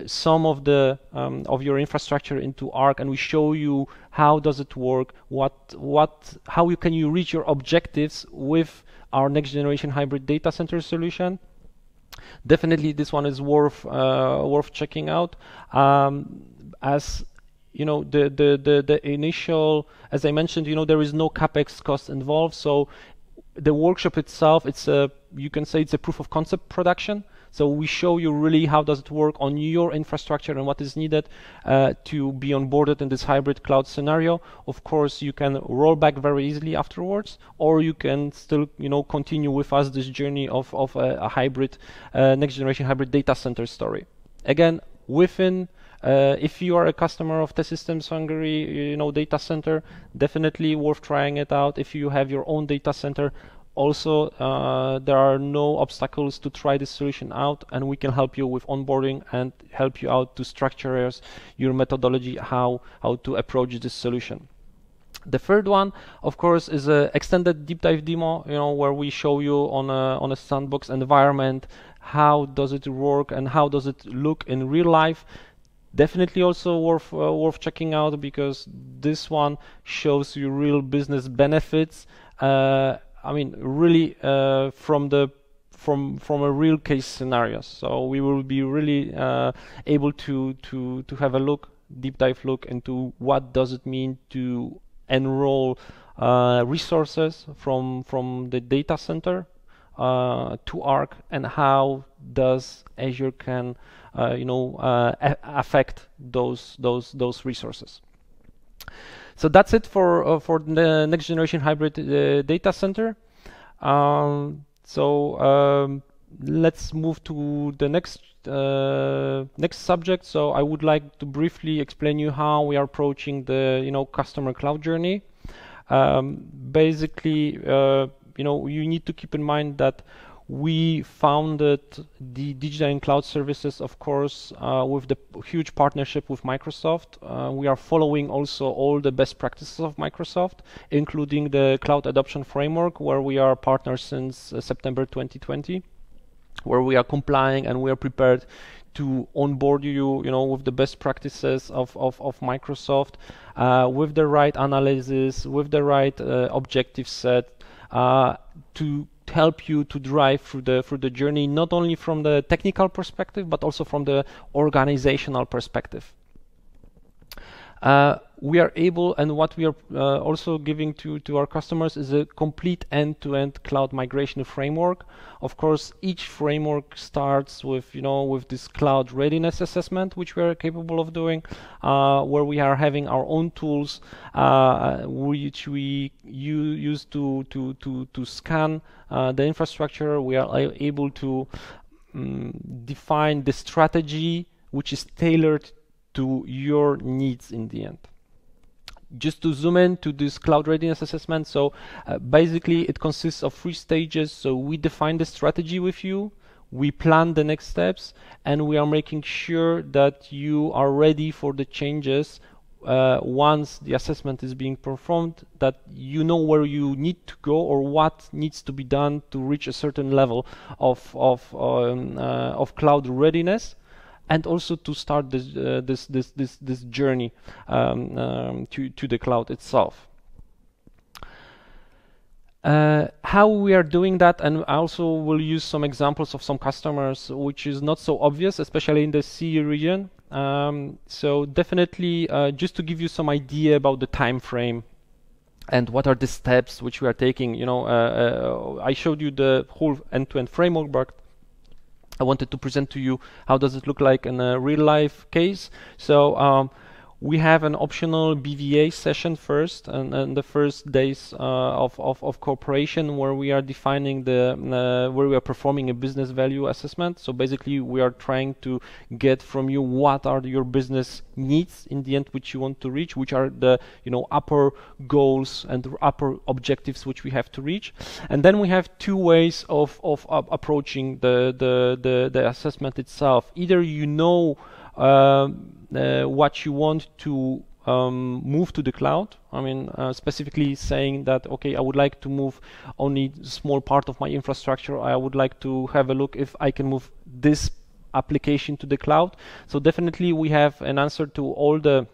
Speaker 3: some of the of your infrastructure into Arc, and we show you how does it work, how can you reach your objectives with our next generation hybrid data center solution. Definitely, this one is worth checking out. As the initial, as I mentioned, there is no capex cost involved. So the workshop itself, you can say it's a proof of concept production. So we show you really how does it work on your infrastructure and what is needed to be onboarded in this hybrid cloud scenario. Of course, you can roll back very easily afterwards, or you can still continue with us this journey of a hybrid next generation hybrid data center story. Again, within if you are a customer of T-Systems Hungary, data center, definitely worth trying it out. If you have your own data center, also there are no obstacles to try this solution out, and we can help you with onboarding and help you out to structure your methodology, how to approach this solution. The third one, of course, is an extended deep dive demo, where we show you on a sandbox environment how does it work and how does it look in real life. Definitely also worth checking out, because this one shows you real business benefits. I mean, really from the from a real case scenario. So we will be really able to have a deep dive look into what does it mean to enroll resources from the data center to Arc, and how does Azure can affect those resources. So that's it for the next generation hybrid data center. Let's move to the next subject. So I would like to briefly explain you how we are approaching the customer cloud journey. Basically, you need to keep in mind that we founded the digital and cloud services, of course, with the huge partnership with Microsoft. We are following also all the best practices of Microsoft, including the cloud adoption framework, where we are partners since September 2020, where we are complying and we are prepared to onboard you with the best practices of Microsoft, with the right analysis, with the right objective set, to help you to drive through the journey, not only from the technical perspective, but also from the organizational perspective. We are able, and what we are also giving to our customers is a complete end-to-end cloud migration framework. Of course, each framework starts with this cloud readiness assessment, which we are capable of doing, where we are having our own tools, which we use to scan the infrastructure. We are able to define the strategy which is tailored to your needs in the end. Just to zoom in to this cloud readiness assessment, so basically it consists of 3 stages. So we define the strategy with you, we plan the next steps, and we are making sure that you are ready for the changes once the assessment is being performed, that you know where you need to go or what needs to be done to reach a certain level of cloud readiness, and also to start this journey to the cloud itself. How we are doing that, and I also will use some examples of some customers, which is not so obvious, especially in the CE region. So definitely, just to give you some idea about the time frame and what are the steps which we are taking. I showed you the whole end-to-end framework, but I wanted to present to you how does it look like in a real-life case. So we have an optional BVA session first, and the first days of cooperation, where we are defining where we are performing a business value assessment. So basically, we are trying to get from you what are your business needs in the end, which you want to reach, which are the upper goals and upper objectives which we have to reach. And then we have 2 ways of approaching the assessment itself. Either what you want to move to the cloud. I mean, specifically saying that, okay, I would like to move only a small part of my infrastructure. I would like to have a look if I can move this application to the cloud. So definitely we have an answer to all the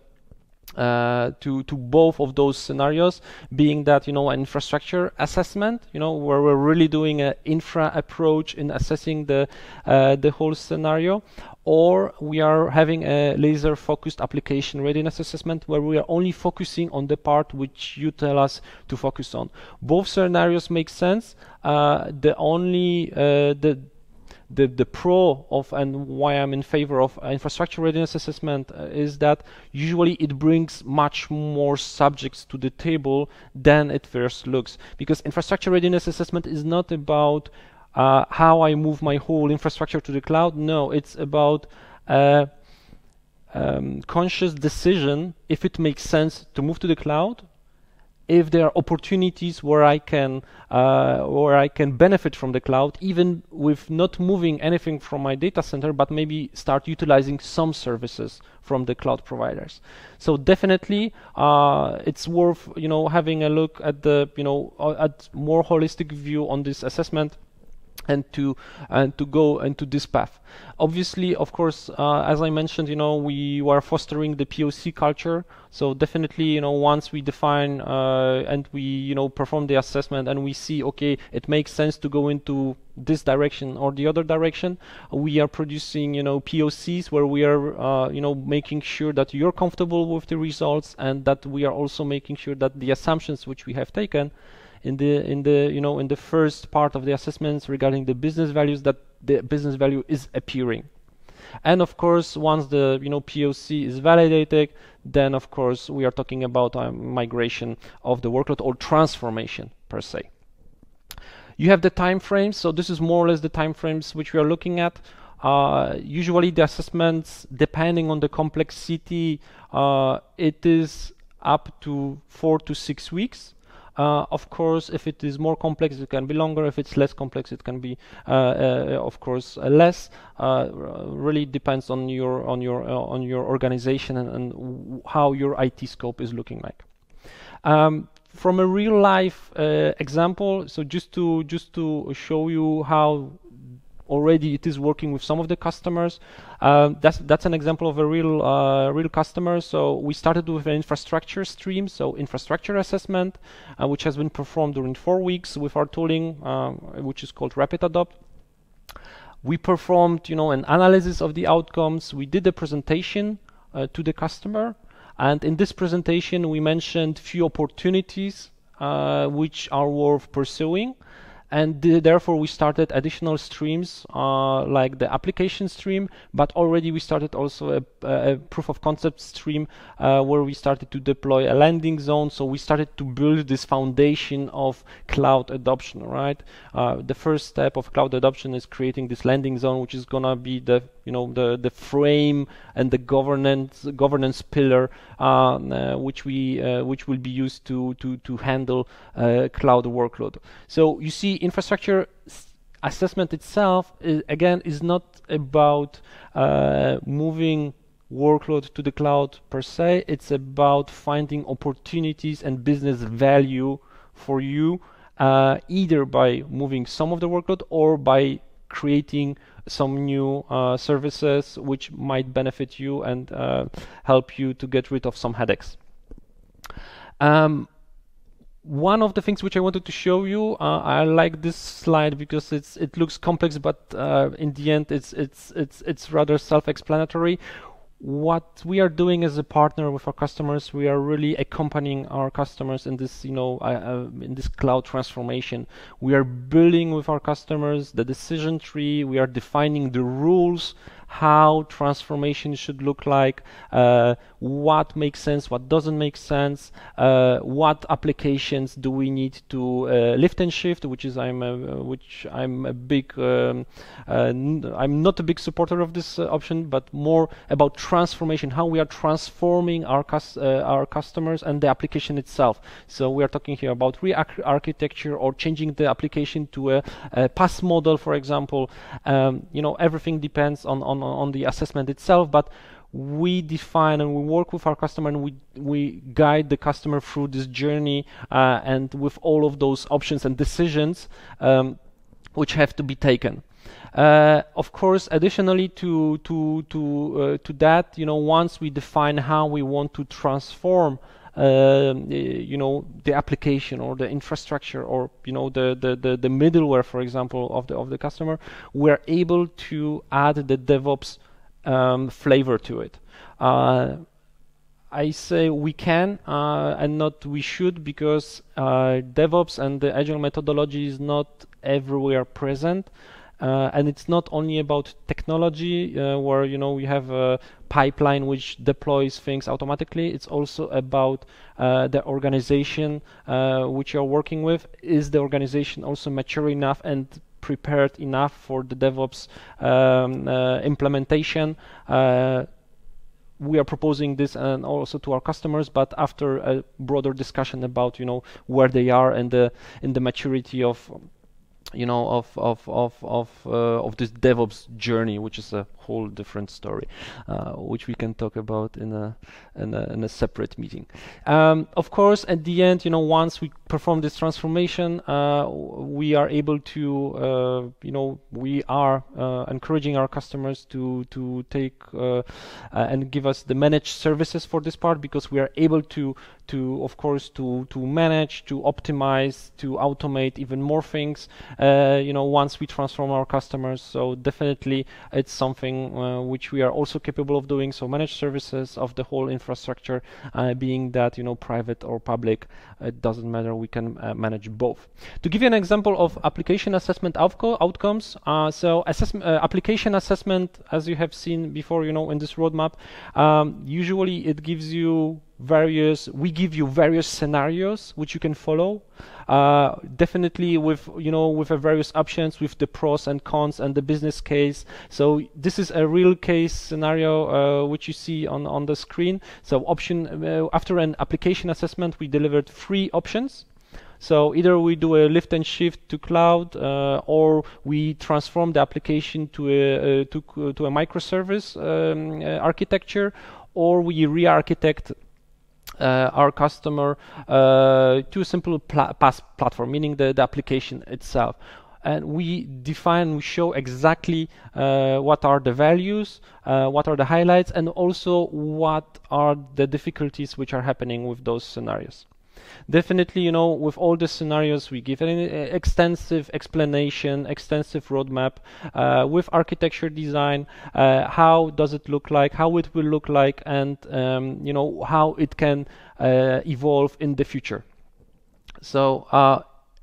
Speaker 3: to both of those scenarios, being that an infrastructure assessment, where we're really doing an infra approach in assessing the whole scenario, or we are having a laser focused application readiness assessment, where we are only focusing on the part which you tell us to focus on. Both scenarios make sense. The pro of, and why I'm in favor of infrastructure readiness assessment is that usually it brings much more subjects to the table than it first looks, because infrastructure readiness assessment is not about how I move my whole infrastructure to the cloud. No, it's about conscious decision if it makes sense to move to the cloud, if there are opportunities where I can benefit from the cloud, even with not moving anything from my data center, but maybe start utilizing some services from the cloud providers. So definitely, it's worth having a look at the at more holistic view on this assessment. and to go into this path. Obviously, of course, as I mentioned, we were fostering the POC culture. So definitely, once we define and we perform the assessment and we see, okay, it makes sense to go into this direction or the other direction, we are producing POCs where we are making sure that you're comfortable with the results, and that we are also making sure that the assumptions which we have taken in the first part of the assessments regarding the business values, that the business value is appearing. And of course, once the POC is validated, then of course we are talking about migration of the workload or transformation per se. You have the time frames. So this is more or less the time frames which we are looking at. Usually the assessments, depending on the complexity, it is up to 4 to 6 weeks. Of course, if it is more complex, it can be longer. If it's less complex, it can be, of course, less. Really depends on your organization and how your IT scope is looking like. From a real life example, so just to show you how already it is working with some of the customers. That's an example of a real customer. So we started with an infrastructure stream, so infrastructure assessment, which has been performed during 4 weeks with our tooling, which is called Rapid Adopt. We performed, an analysis of the outcomes. We did a presentation to the customer, and in this presentation we mentioned few opportunities which are worth pursuing. And therefore we started additional streams like the application stream, but already we started also a proof of concept stream where we started to deploy a landing zone. So we started to build this foundation of cloud adoption, right? The first step of cloud adoption is creating this landing zone, which is gonna be the frame and the governance pillar which will be used to handle cloud workload. So you see, infrastructure assessment itself is not about moving workload to the cloud per se. It's about finding opportunities and business value for you, either by moving some of the workload or by creating some new services which might benefit you and help you to get rid of some headaches. One of the things which I wanted to show you, I like this slide because it looks complex, but in the end it's rather self-explanatory. What we are doing as a partner with our customers, we are really accompanying our customers in this, in this cloud transformation. We are building with our customers the decision tree. We are defining the rules, how transformation should look like, what makes sense, what doesn't make sense, what applications do we need to lift and shift, which I'm a big, I'm not a big supporter of this option, but more about transformation, how we are transforming our customers and the application itself. So we are talking here about re-architecture or changing the application to a PaaS model, for example. Everything depends on the assessment itself, but we define and we work with our customer and we guide the customer through this journey and with all of those options and decisions which have to be taken. Of course, additionally to that, once we define how we want to transform the application or the infrastructure or the middleware, for example, of the customer, we're able to add the DevOps flavor to it. I say we can and not we should, because DevOps and the agile methodology is not everywhere present. And it's not only about technology where we have a pipeline which deploys things automatically. It's also about the organization which you're working with. Is the organization also mature enough and prepared enough for the DevOps implementation? We are proposing this and also to our customers, but after a broader discussion about where they are and in the maturity of this DevOps journey, which is a whole different story, which we can talk about in a separate meeting. Of course, at the end, once we perform this transformation, we are able to, we are encouraging our customers to take and give us the managed services for this part, because we are able to of course to manage, to optimize, to automate even more things once we transform our customers. So definitely it's something which we are also capable of doing. So managed services of the whole infrastructure, being that private or public, it doesn't matter, we can manage both. To give you an example of application assessment outcomes, so application assessment, as you have seen before, in this roadmap, usually it gives you we give you various scenarios which you can follow, definitely with a various options, with the pros and cons and the business case. So this is a real case scenario which you see on the screen. So after an application assessment, we delivered 3 options. So either we do a lift and shift to cloud, or we transform the application to a microservice architecture, or we re-architect our customer to a simple PaaS platform, meaning the application itself. And we show exactly what are the values, what are the highlights, and also what are the difficulties which are happening with those scenarios. Definitely, with all the scenarios, we give an extensive explanation, extensive roadmap with architecture design, how does it look like, how it will look like, and how it can evolve in the future. So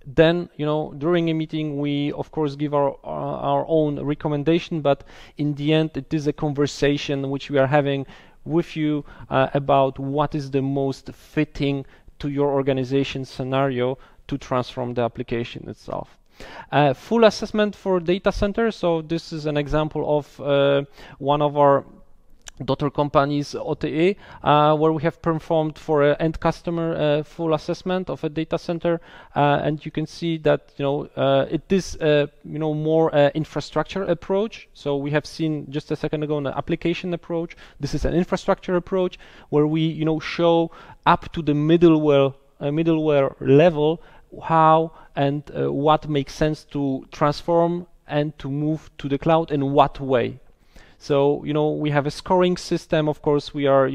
Speaker 3: then, during a meeting, we of course give our own recommendation, but in the end, it is a conversation which we are having with you about what is the most fitting to your organization scenario to transform the application itself. Full assessment for data center. So this is an example of one of our daughter companies, OTE, where we have performed for an end customer full assessment of a data center, and you can see that it is more infrastructure approach. So we have seen just a second ago an application approach. This is an infrastructure approach where we show up to the middleware level how and what makes sense to transform and to move to the cloud, in what way. So, we have a scoring system. Of course, we are,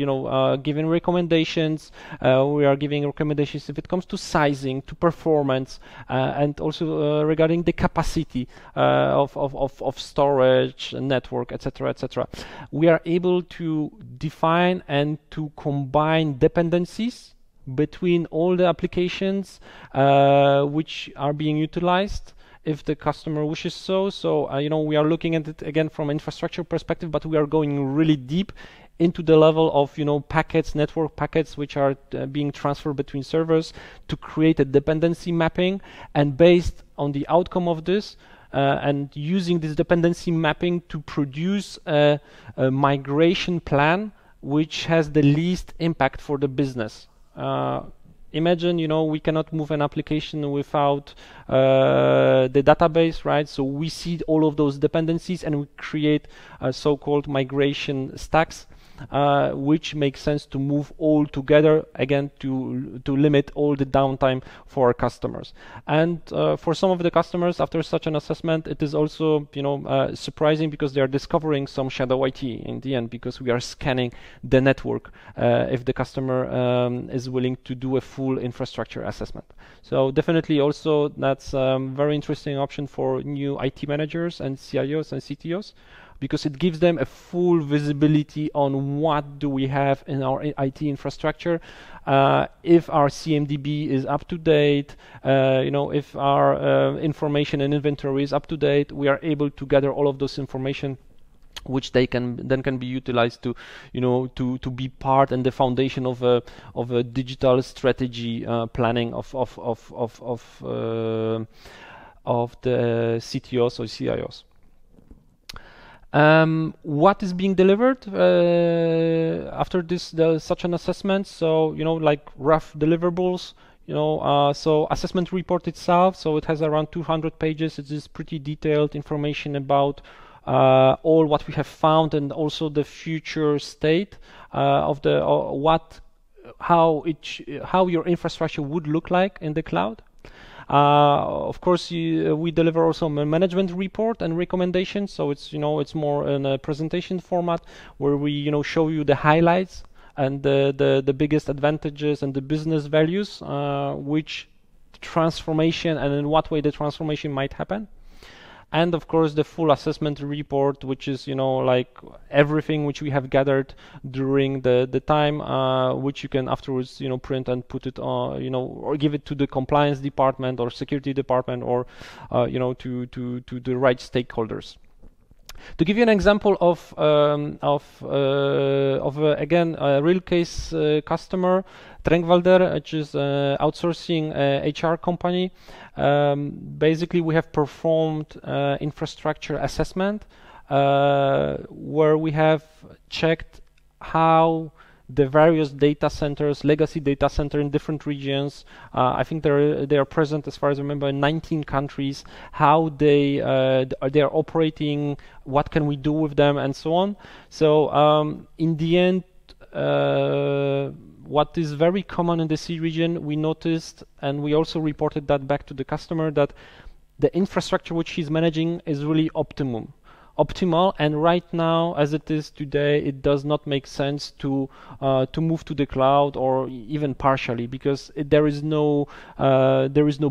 Speaker 3: giving recommendations. We are giving recommendations if it comes to sizing, to performance, and also regarding the capacity of storage, network, etc., etc. We are able to define and to combine dependencies between all the applications which are being utilized, if the customer wishes so. So, we are looking at it again from an infrastructure perspective, but we are going really deep into the level of, packets, network packets, which are being transferred between servers, to create a dependency mapping. And based on the outcome of this, and using this dependency mapping to produce a migration plan which has the least impact for the business. Imagine, we cannot move an application without the database, right? So we see all of those dependencies and we create so-called migration stacks, which makes sense to move all together, again, to limit all the downtime for our customers. And for some of the customers, after such an assessment, it is also, surprising, because they are discovering some shadow IT in the end, because we are scanning the network if the customer is willing to do a full infrastructure assessment. So definitely also that's a very interesting option for new IT managers and CIOs and CTOs, because it gives them a full visibility on what do we have in our IT infrastructure, if our CMDB is up to date, if our information and inventory is up to date. We are able to gather all of those information, which they can be utilized to to be part and the foundation of a digital strategy planning of the CTOs or CIOs. What is being delivered after such an assessment? So like rough deliverables. So assessment report itself. So it has around 200 pages. It is pretty detailed information about all what we have found and also the future state of the how your infrastructure would look like in the cloud. Of course, we deliver also a management report and recommendations. So it's more in a presentation format where we show you the highlights and the biggest advantages and the business values, which transformation and in what way the transformation might happen. And of course the full assessment report, which is like everything which we have gathered during the time, which you can afterwards print and put it on, or give it to the compliance department or security department, or to the right stakeholders. To give you an example of again a real case customer, Trengwalder, which is outsourcing HR company. Basically, we have performed infrastructure assessment where we have checked how the various data centers, legacy data center in different regions, I think they are present, as far as I remember, in 19 countries, how they are operating, what can we do with them, and so on. So in the end, what is very common in the C region, we noticed, and we also reported that back to the customer, that the infrastructure which he's managing is really optimal, and right now, as it is today, it does not make sense to move to the cloud, or even partially, because there is no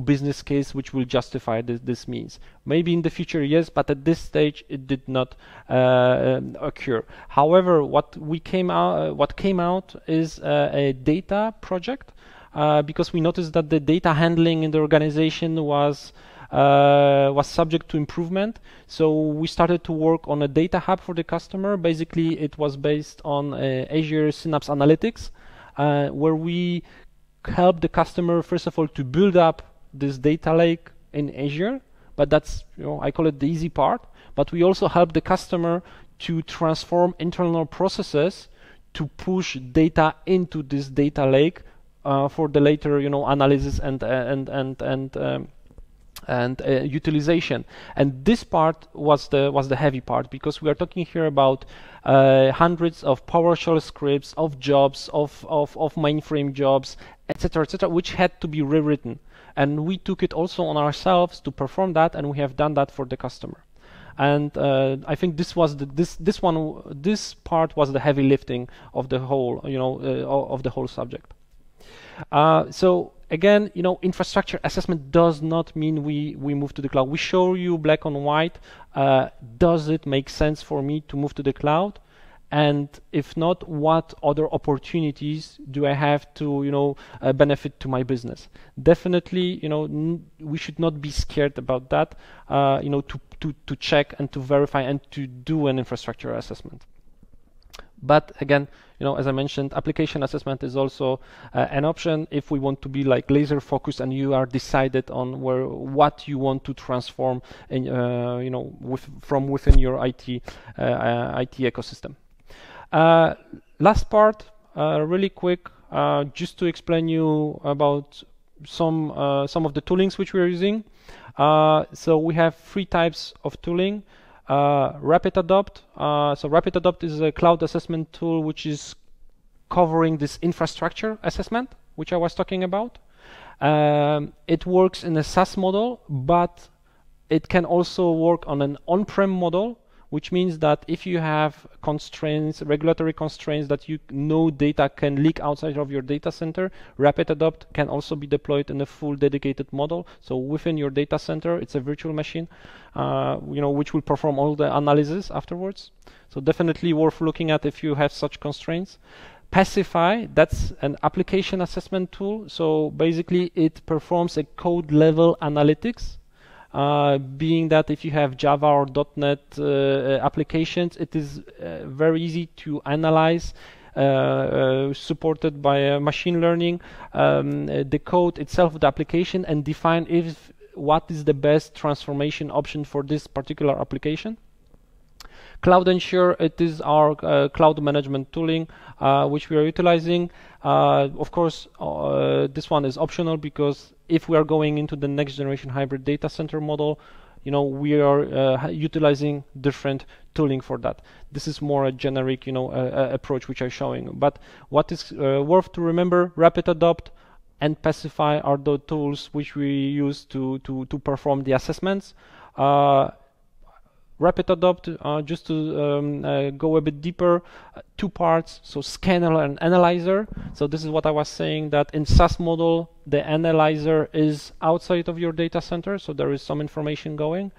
Speaker 3: business case which will justify this means. Maybe in the future, yes, but at this stage it did not occur. However, what came out is a data project, because we noticed that the data handling in the organization was subject to improvement. So we started to work on a data hub for the customer. Basically, it was based on Azure Synapse Analytics, where we help the customer, first of all, to build up this data lake in Azure. But that's, I call it the easy part. But we also help the customer to transform internal processes to push data into this data lake for the later, analysis and utilization. And this part was the heavy part, because we are talking here about hundreds of PowerShell scripts, of jobs, of mainframe jobs, etc., which had to be rewritten. And we took it also on ourselves to perform that, and we have done that for the customer. And I think this was this part was the heavy lifting of the whole, of the whole subject. So again, infrastructure assessment does not mean we move to the cloud. We show you black on white. Does it make sense for me to move to the cloud? And if not, what other opportunities do I have to, benefit to my business? Definitely, we should not be scared about that. To check and to verify and to do an infrastructure assessment. But again, as I mentioned, application assessment is also an option if we want to be like laser focused and you are decided on what you want to transform in, from within your IT ecosystem. Last part, really quick, just to explain you about some of the toolings which we are using. So we have 3 types of tooling. RapidAdopt. So RapidAdopt is a cloud assessment tool which is covering this infrastructure assessment, which I was talking about. It works in a SaaS model, but it can also work on an on-prem model, which means that if you have constraints, regulatory constraints that data can leak outside of your data center, RapidAdopt can also be deployed in a full dedicated model. So within your data center, it's a virtual machine, which will perform all the analysis afterwards. So definitely worth looking at if you have such constraints. Pacify, that's an application assessment tool. So basically it performs a code level analytics. Being that if you have Java or .NET applications, it is very easy to analyze, supported by machine learning, the code itself of the application, and define what is the best transformation option for this particular application. Cloud Ensure, it is our cloud management tooling which we are utilizing. Of course, this one is optional, because if we are going into the next generation hybrid data center model, we are utilizing different tooling for that. This is more a generic, approach which I'm showing. But what is worth to remember, rapid adopt and pacify are the tools which we use to perform the assessments. Rapid adopt, just to go a bit deeper, two parts, so scanner and analyzer. So this is what I was saying, that in SaaS model, the analyzer is outside of your data center, so there is some information going.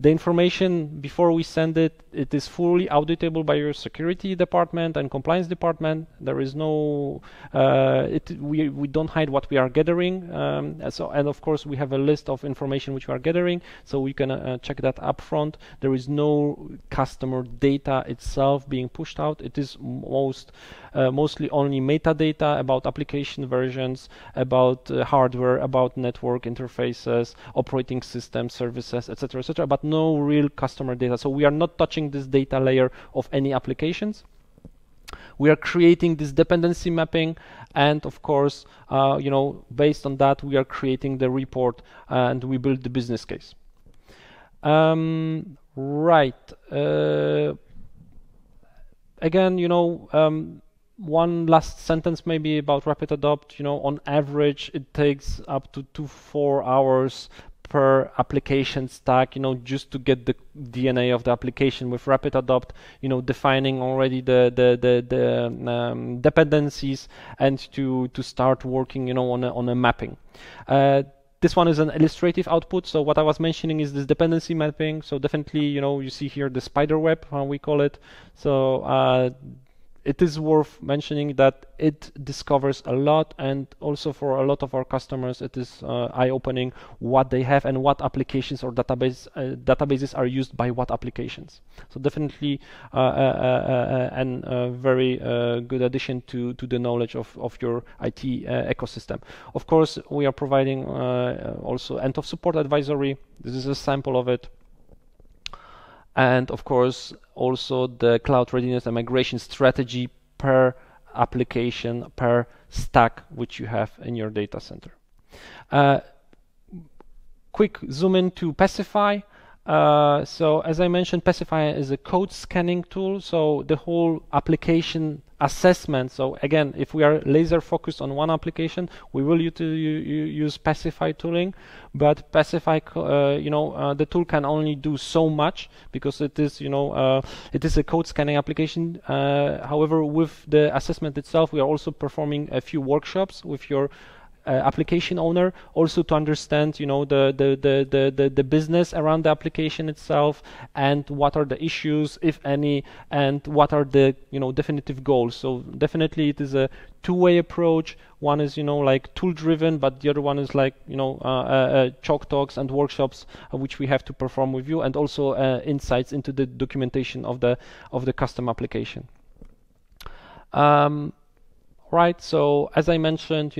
Speaker 3: The information, before we send it, it is fully auditable by your security department and compliance department. There is no, we don't hide what we are gathering. And of course, we have a list of information which we are gathering, so we can check that up front. There is no customer data itself being pushed out. It is mostly only metadata about application versions, about hardware, about network interfaces, operating system services, etc., but no real customer data. So we are not touching this data layer of any applications. We are creating this dependency mapping, and of course, based on that, we are creating the report and we build the business case. Right. Again, one last sentence maybe about rapid adopt. On average, it takes up to 4 hours per application stack, just to get the DNA of the application with rapid adopt, defining already the dependencies, and to start working, on a mapping. This one is an illustrative output. So what I was mentioning is this dependency mapping. So definitely, you see here the spider web, we call it. So it is worth mentioning that it discovers a lot, and also for a lot of our customers, it is eye-opening what they have and what applications or databases are used by what applications. So definitely a very good addition to the knowledge of your IT ecosystem. Of course, we are providing also end of support advisory. This is a sample of it. And of course, also the cloud readiness and migration strategy per application, per stack which you have in your data center. Quick zoom in to Pacify. So as I mentioned, Pacify is a code scanning tool. So the whole application assessment. So again, if we are laser focused on one application, we will use Pacify tooling. But Pacify, the tool can only do so much because it is, it is a code scanning application. However, with the assessment itself, we are also performing a few workshops with your application owner, also to understand, the business around the application itself, and what are the issues, if any, and what are the, definitive goals. So definitely it is a two-way approach. One is, like tool-driven, but the other one is like, chalk talks and workshops which we have to perform with you, and also insights into the documentation of the custom application. Right. So as I mentioned,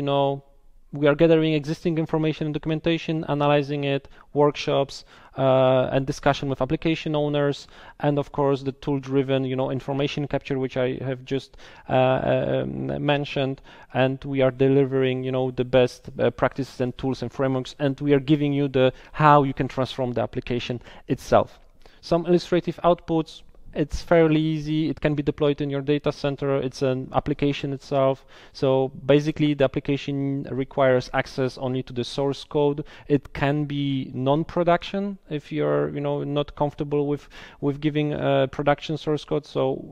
Speaker 3: we are gathering existing information and documentation, analyzing it, workshops, and discussion with application owners, and of course the tool-driven, information capture, which I have just mentioned. And we are delivering, the best practices and tools and frameworks, and we are giving you the how you can transform the application itself. Some illustrative outputs. It's fairly easy. It can be deployed in your data center. It's an application itself. So basically, the application requires access only to the source code. It can be non-production if you're, not comfortable with giving production source code. So,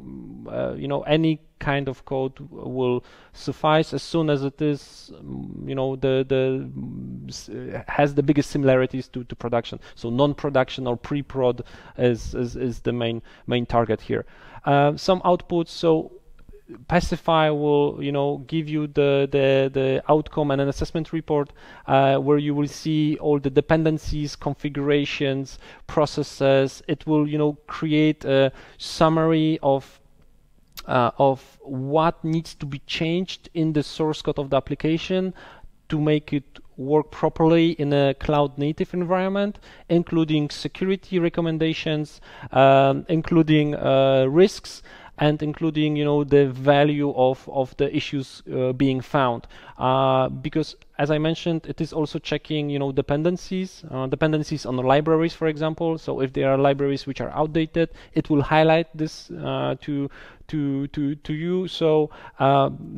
Speaker 3: any kind of code will suffice as soon as it is, has the biggest similarities to production. So non-production or pre-prod is the main target here. Some outputs. So Pacify will, give you the outcome and an assessment report where you will see all the dependencies, configurations, processes. It will, create a summary of what needs to be changed in the source code of the application to make it work properly in a cloud native environment, including security recommendations, including risks, and including the value of the issues being found, because as I mentioned, it is also checking, dependencies on the libraries, for example. So if there are libraries which are outdated, it will highlight this to you. So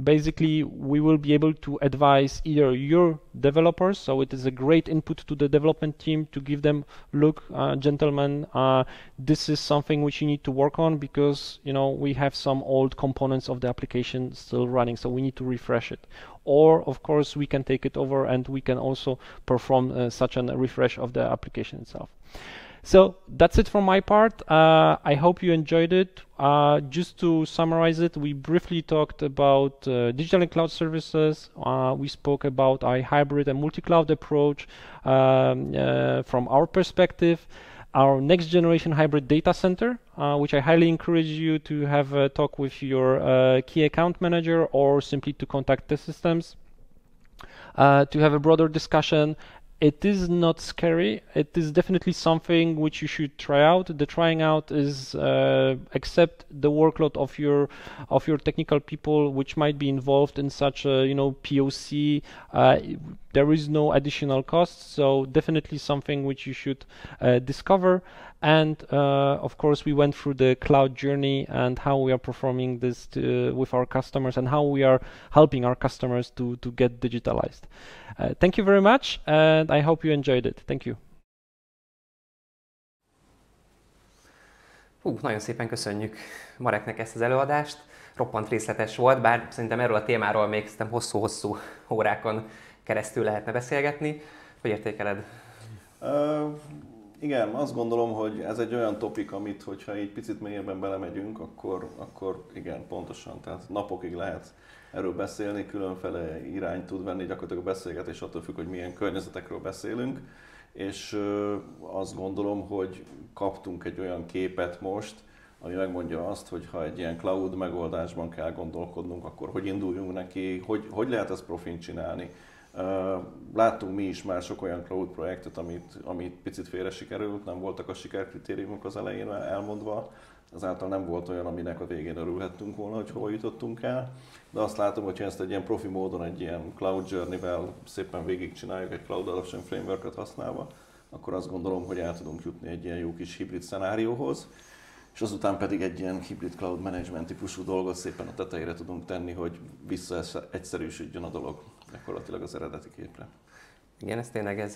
Speaker 3: basically, we will be able to advise either your developers. So it is a great input to the development team to give them, look, gentlemen, this is something which you need to work on because we have some old components of the application still running, so we need to refresh it. Or of course we can take it over and we can also perform such a refresh of the application itself. So that's it from my part. I hope you enjoyed it. Just to summarize it, we briefly talked about digital and cloud services. We spoke about our hybrid and multi-cloud approach from our perspective. Our next generation hybrid data center, which I highly encourage you to have a talk with your key account manager or simply to contact the systems to have a broader discussion. It is not scary. It is definitely something which you should try out. The trying out is accept the workload of your technical people, which might be involved in such a POC. There is no additional cost, so definitely something which you should discover. And of course, we went through the cloud journey and how we are performing this with our customers and how we are helping our customers to get digitalized. Thank you very much, and I hope you enjoyed it. Thank you.
Speaker 1: Nagyon szépen köszönjük Mareknek ezt az előadást. Roppant részletes volt, bár szerintem erről a témáról még hosszú-hosszú órákon keresztül lehetne beszélgetni. Hogy értékeled?
Speaker 2: Igen, azt gondolom, hogy ez egy olyan topik, amit, hogyha így picit mélyebben belemegyünk, akkor igen, pontosan. Tehát napokig lehet erről beszélni, különféle irányt tud venni gyakorlatilag a beszélgetés, attól függ, hogy milyen környezetekről beszélünk. És azt gondolom, hogy kaptunk egy olyan képet most, ami megmondja azt, hogy ha egy ilyen cloud megoldásban kell gondolkodnunk, akkor hogy induljunk neki, hogy lehet ezt profin csinálni. Láttunk mi is már sok olyan cloud projektet, amit picit félre sikerült, nem voltak a sikerkritériumok az elején elmondva, ezáltal nem volt olyan, aminek a végén örülhettünk volna, hogy hova jutottunk el. De azt látom, hogy ezt egy ilyen profi módon, egy ilyen cloud journey-vel szépen végigcsináljuk, egy cloud adoption framework-öt használva, akkor azt gondolom, hogy el tudunk jutni egy ilyen jó kis hibrid szenárióhoz, és azután pedig egy ilyen hibrid cloud management típusú dolgot szépen a tetejére tudunk tenni, hogy visszaegyszerűsödjön a dolog gyakorlatilag az eredeti képre.
Speaker 1: Igen, ez tényleg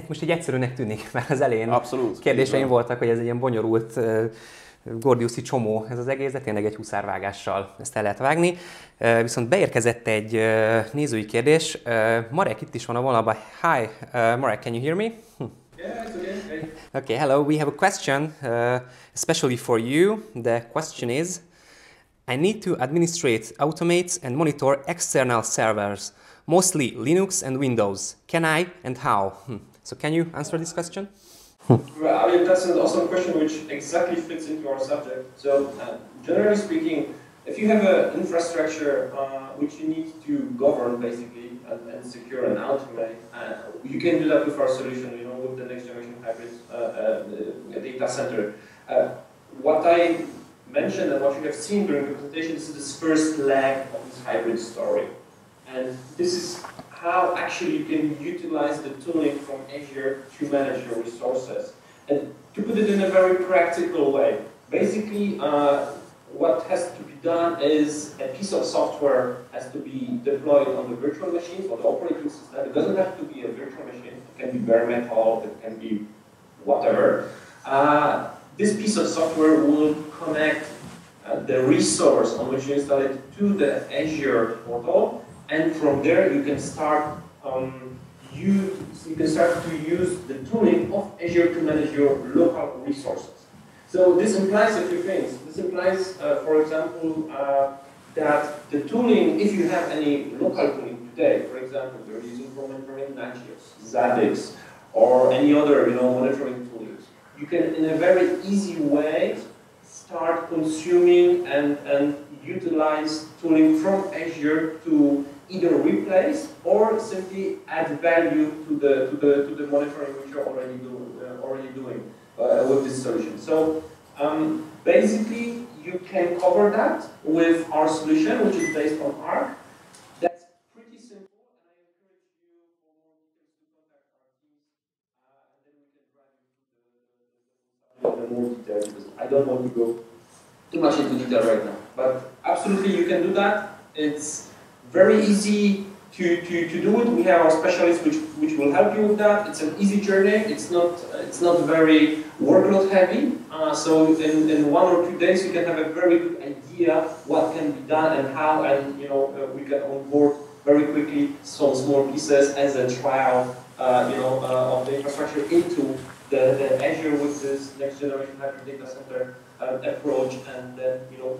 Speaker 1: most egy egyszerűnek tűnik, mert az elején
Speaker 2: abszolút,
Speaker 1: kérdéseim voltak, hogy ez egy ilyen bonyolult gordiuszi csomó ez az egész, de tényleg egy huszárvágással ezt el lehet vágni. Viszont beérkezett egy nézői kérdés. Marek itt is van a vonalban. Hi, Marek, can you hear me?
Speaker 4: Yeah, it's okay.
Speaker 1: Okay, hello. We have a question, especially for you. The question is, I need to administrate, automate and monitor external servers, mostly Linux and Windows. Can I and how? So can you answer this question?
Speaker 4: Well, I mean, that's an awesome question which exactly fits into our subject. So, generally speaking, if you have an infrastructure which you need to govern basically and secure and automate, you can do that with our solution, with the next generation hybrid data center. What I mentioned and what you have seen during the presentation, this is this first leg of this hybrid story. And this is how actually you can utilize the tooling from Azure to manage your resources. And to put it in a very practical way, basically what has to be done is a piece of software has to be deployed on the virtual machine or the operating system. It doesn't have to be a virtual machine, it can be bare metal, it can be whatever. This piece of software will connect the resource on which you install it to the Azure portal. And from there, you can start to use the tooling of Azure to manage your local resources. So this implies a few things. This implies, for example, that the tooling, if you have any local tooling today, for example, you're using for monitoring Nagios, Zabbix, or any other monitoring tools, you can, in a very easy way, start consuming and utilize tooling from Azure to either replace or simply add value to the monitoring which you're already doing with this solution. So basically, you can cover that with our solution, which is based on Arc. That's pretty simple, and I encourage you the more detail, because I don't want to go too much into detail right now. But absolutely you can do that. It's very easy to do it. We have our specialists which will help you with that. It's an easy journey. It's not very workload heavy. So in 1 or 2 days you can have a very good idea what can be done and how, and we can onboard very quickly some small pieces as a trial of the infrastructure into the Azure with this next generation hybrid data center approach, and then you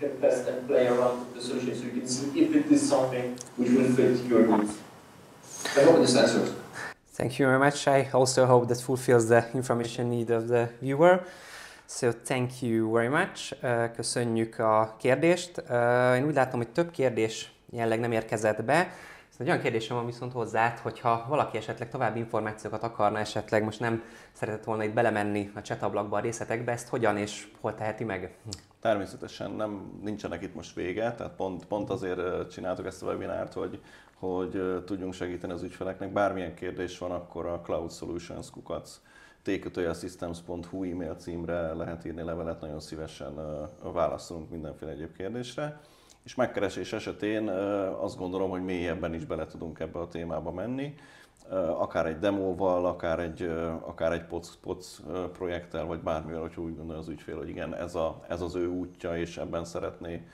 Speaker 4: can test and play around with the solution so you can see if it is something which will fit your needs. I hope this answers.
Speaker 1: Thank you very much. I also hope that fulfills the information need of the viewer. So thank you very much. Köszönjük a kérdést. Én úgy látom, hogy több kérdés jelenleg nem érkezett be. Egy olyan kérdésem van viszont hozzád, hogyha valaki esetleg további információkat akarna, esetleg most nem szeretett volna itt belemenni a chat ablakba, a részletekbe, ezt hogyan és hol teheti meg?
Speaker 2: Természetesen nincsenek itt most vége, tehát pont azért csináltuk ezt a webinárt, hogy tudjunk segíteni az ügyfeleknek. Bármilyen kérdés van, akkor a cloudsolutionskukac@t-systems.hu e-mail címre lehet írni levelet, nagyon szívesen válaszolunk mindenféle egyéb kérdésre. És megkeresés esetén azt gondolom, hogy mélyebben is bele tudunk ebbe a témába menni, akár egy demóval, akár egy POC projekttel, vagy bármivel, hogyha úgy gondolja az ügyfél, hogy igen, ez az ő útja, és ebben szeretné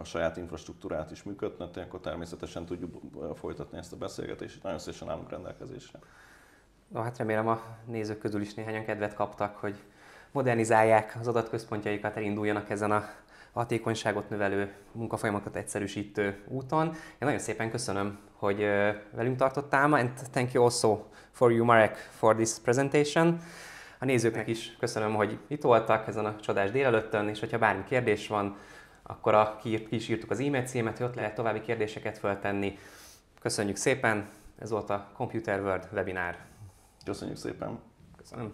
Speaker 2: a saját infrastruktúrát is működtetni, akkor természetesen tudjuk folytatni ezt a beszélgetést, és nagyon szívesen állunk rendelkezésre.
Speaker 1: No, hát remélem a nézők közül is néhányan kedvet kaptak, hogy modernizálják az adatközpontjaikat, elinduljanak ezen a hatékonyságot növelő, munkafolyamatokat egyszerűsítő úton. Én nagyon szépen köszönöm, hogy velünk tartottál ma, and thank you also for you, Marek, for this presentation. A nézőknek is köszönöm, hogy itt voltak ezen a csodás délelőttön, és hogyha bármi kérdés van, akkor ki is írtuk az e-mail címet, hogy ott lehet további kérdéseket föltenni. Köszönjük szépen, ez volt a Computer World webinár.
Speaker 2: Köszönjük szépen!
Speaker 1: Köszönöm!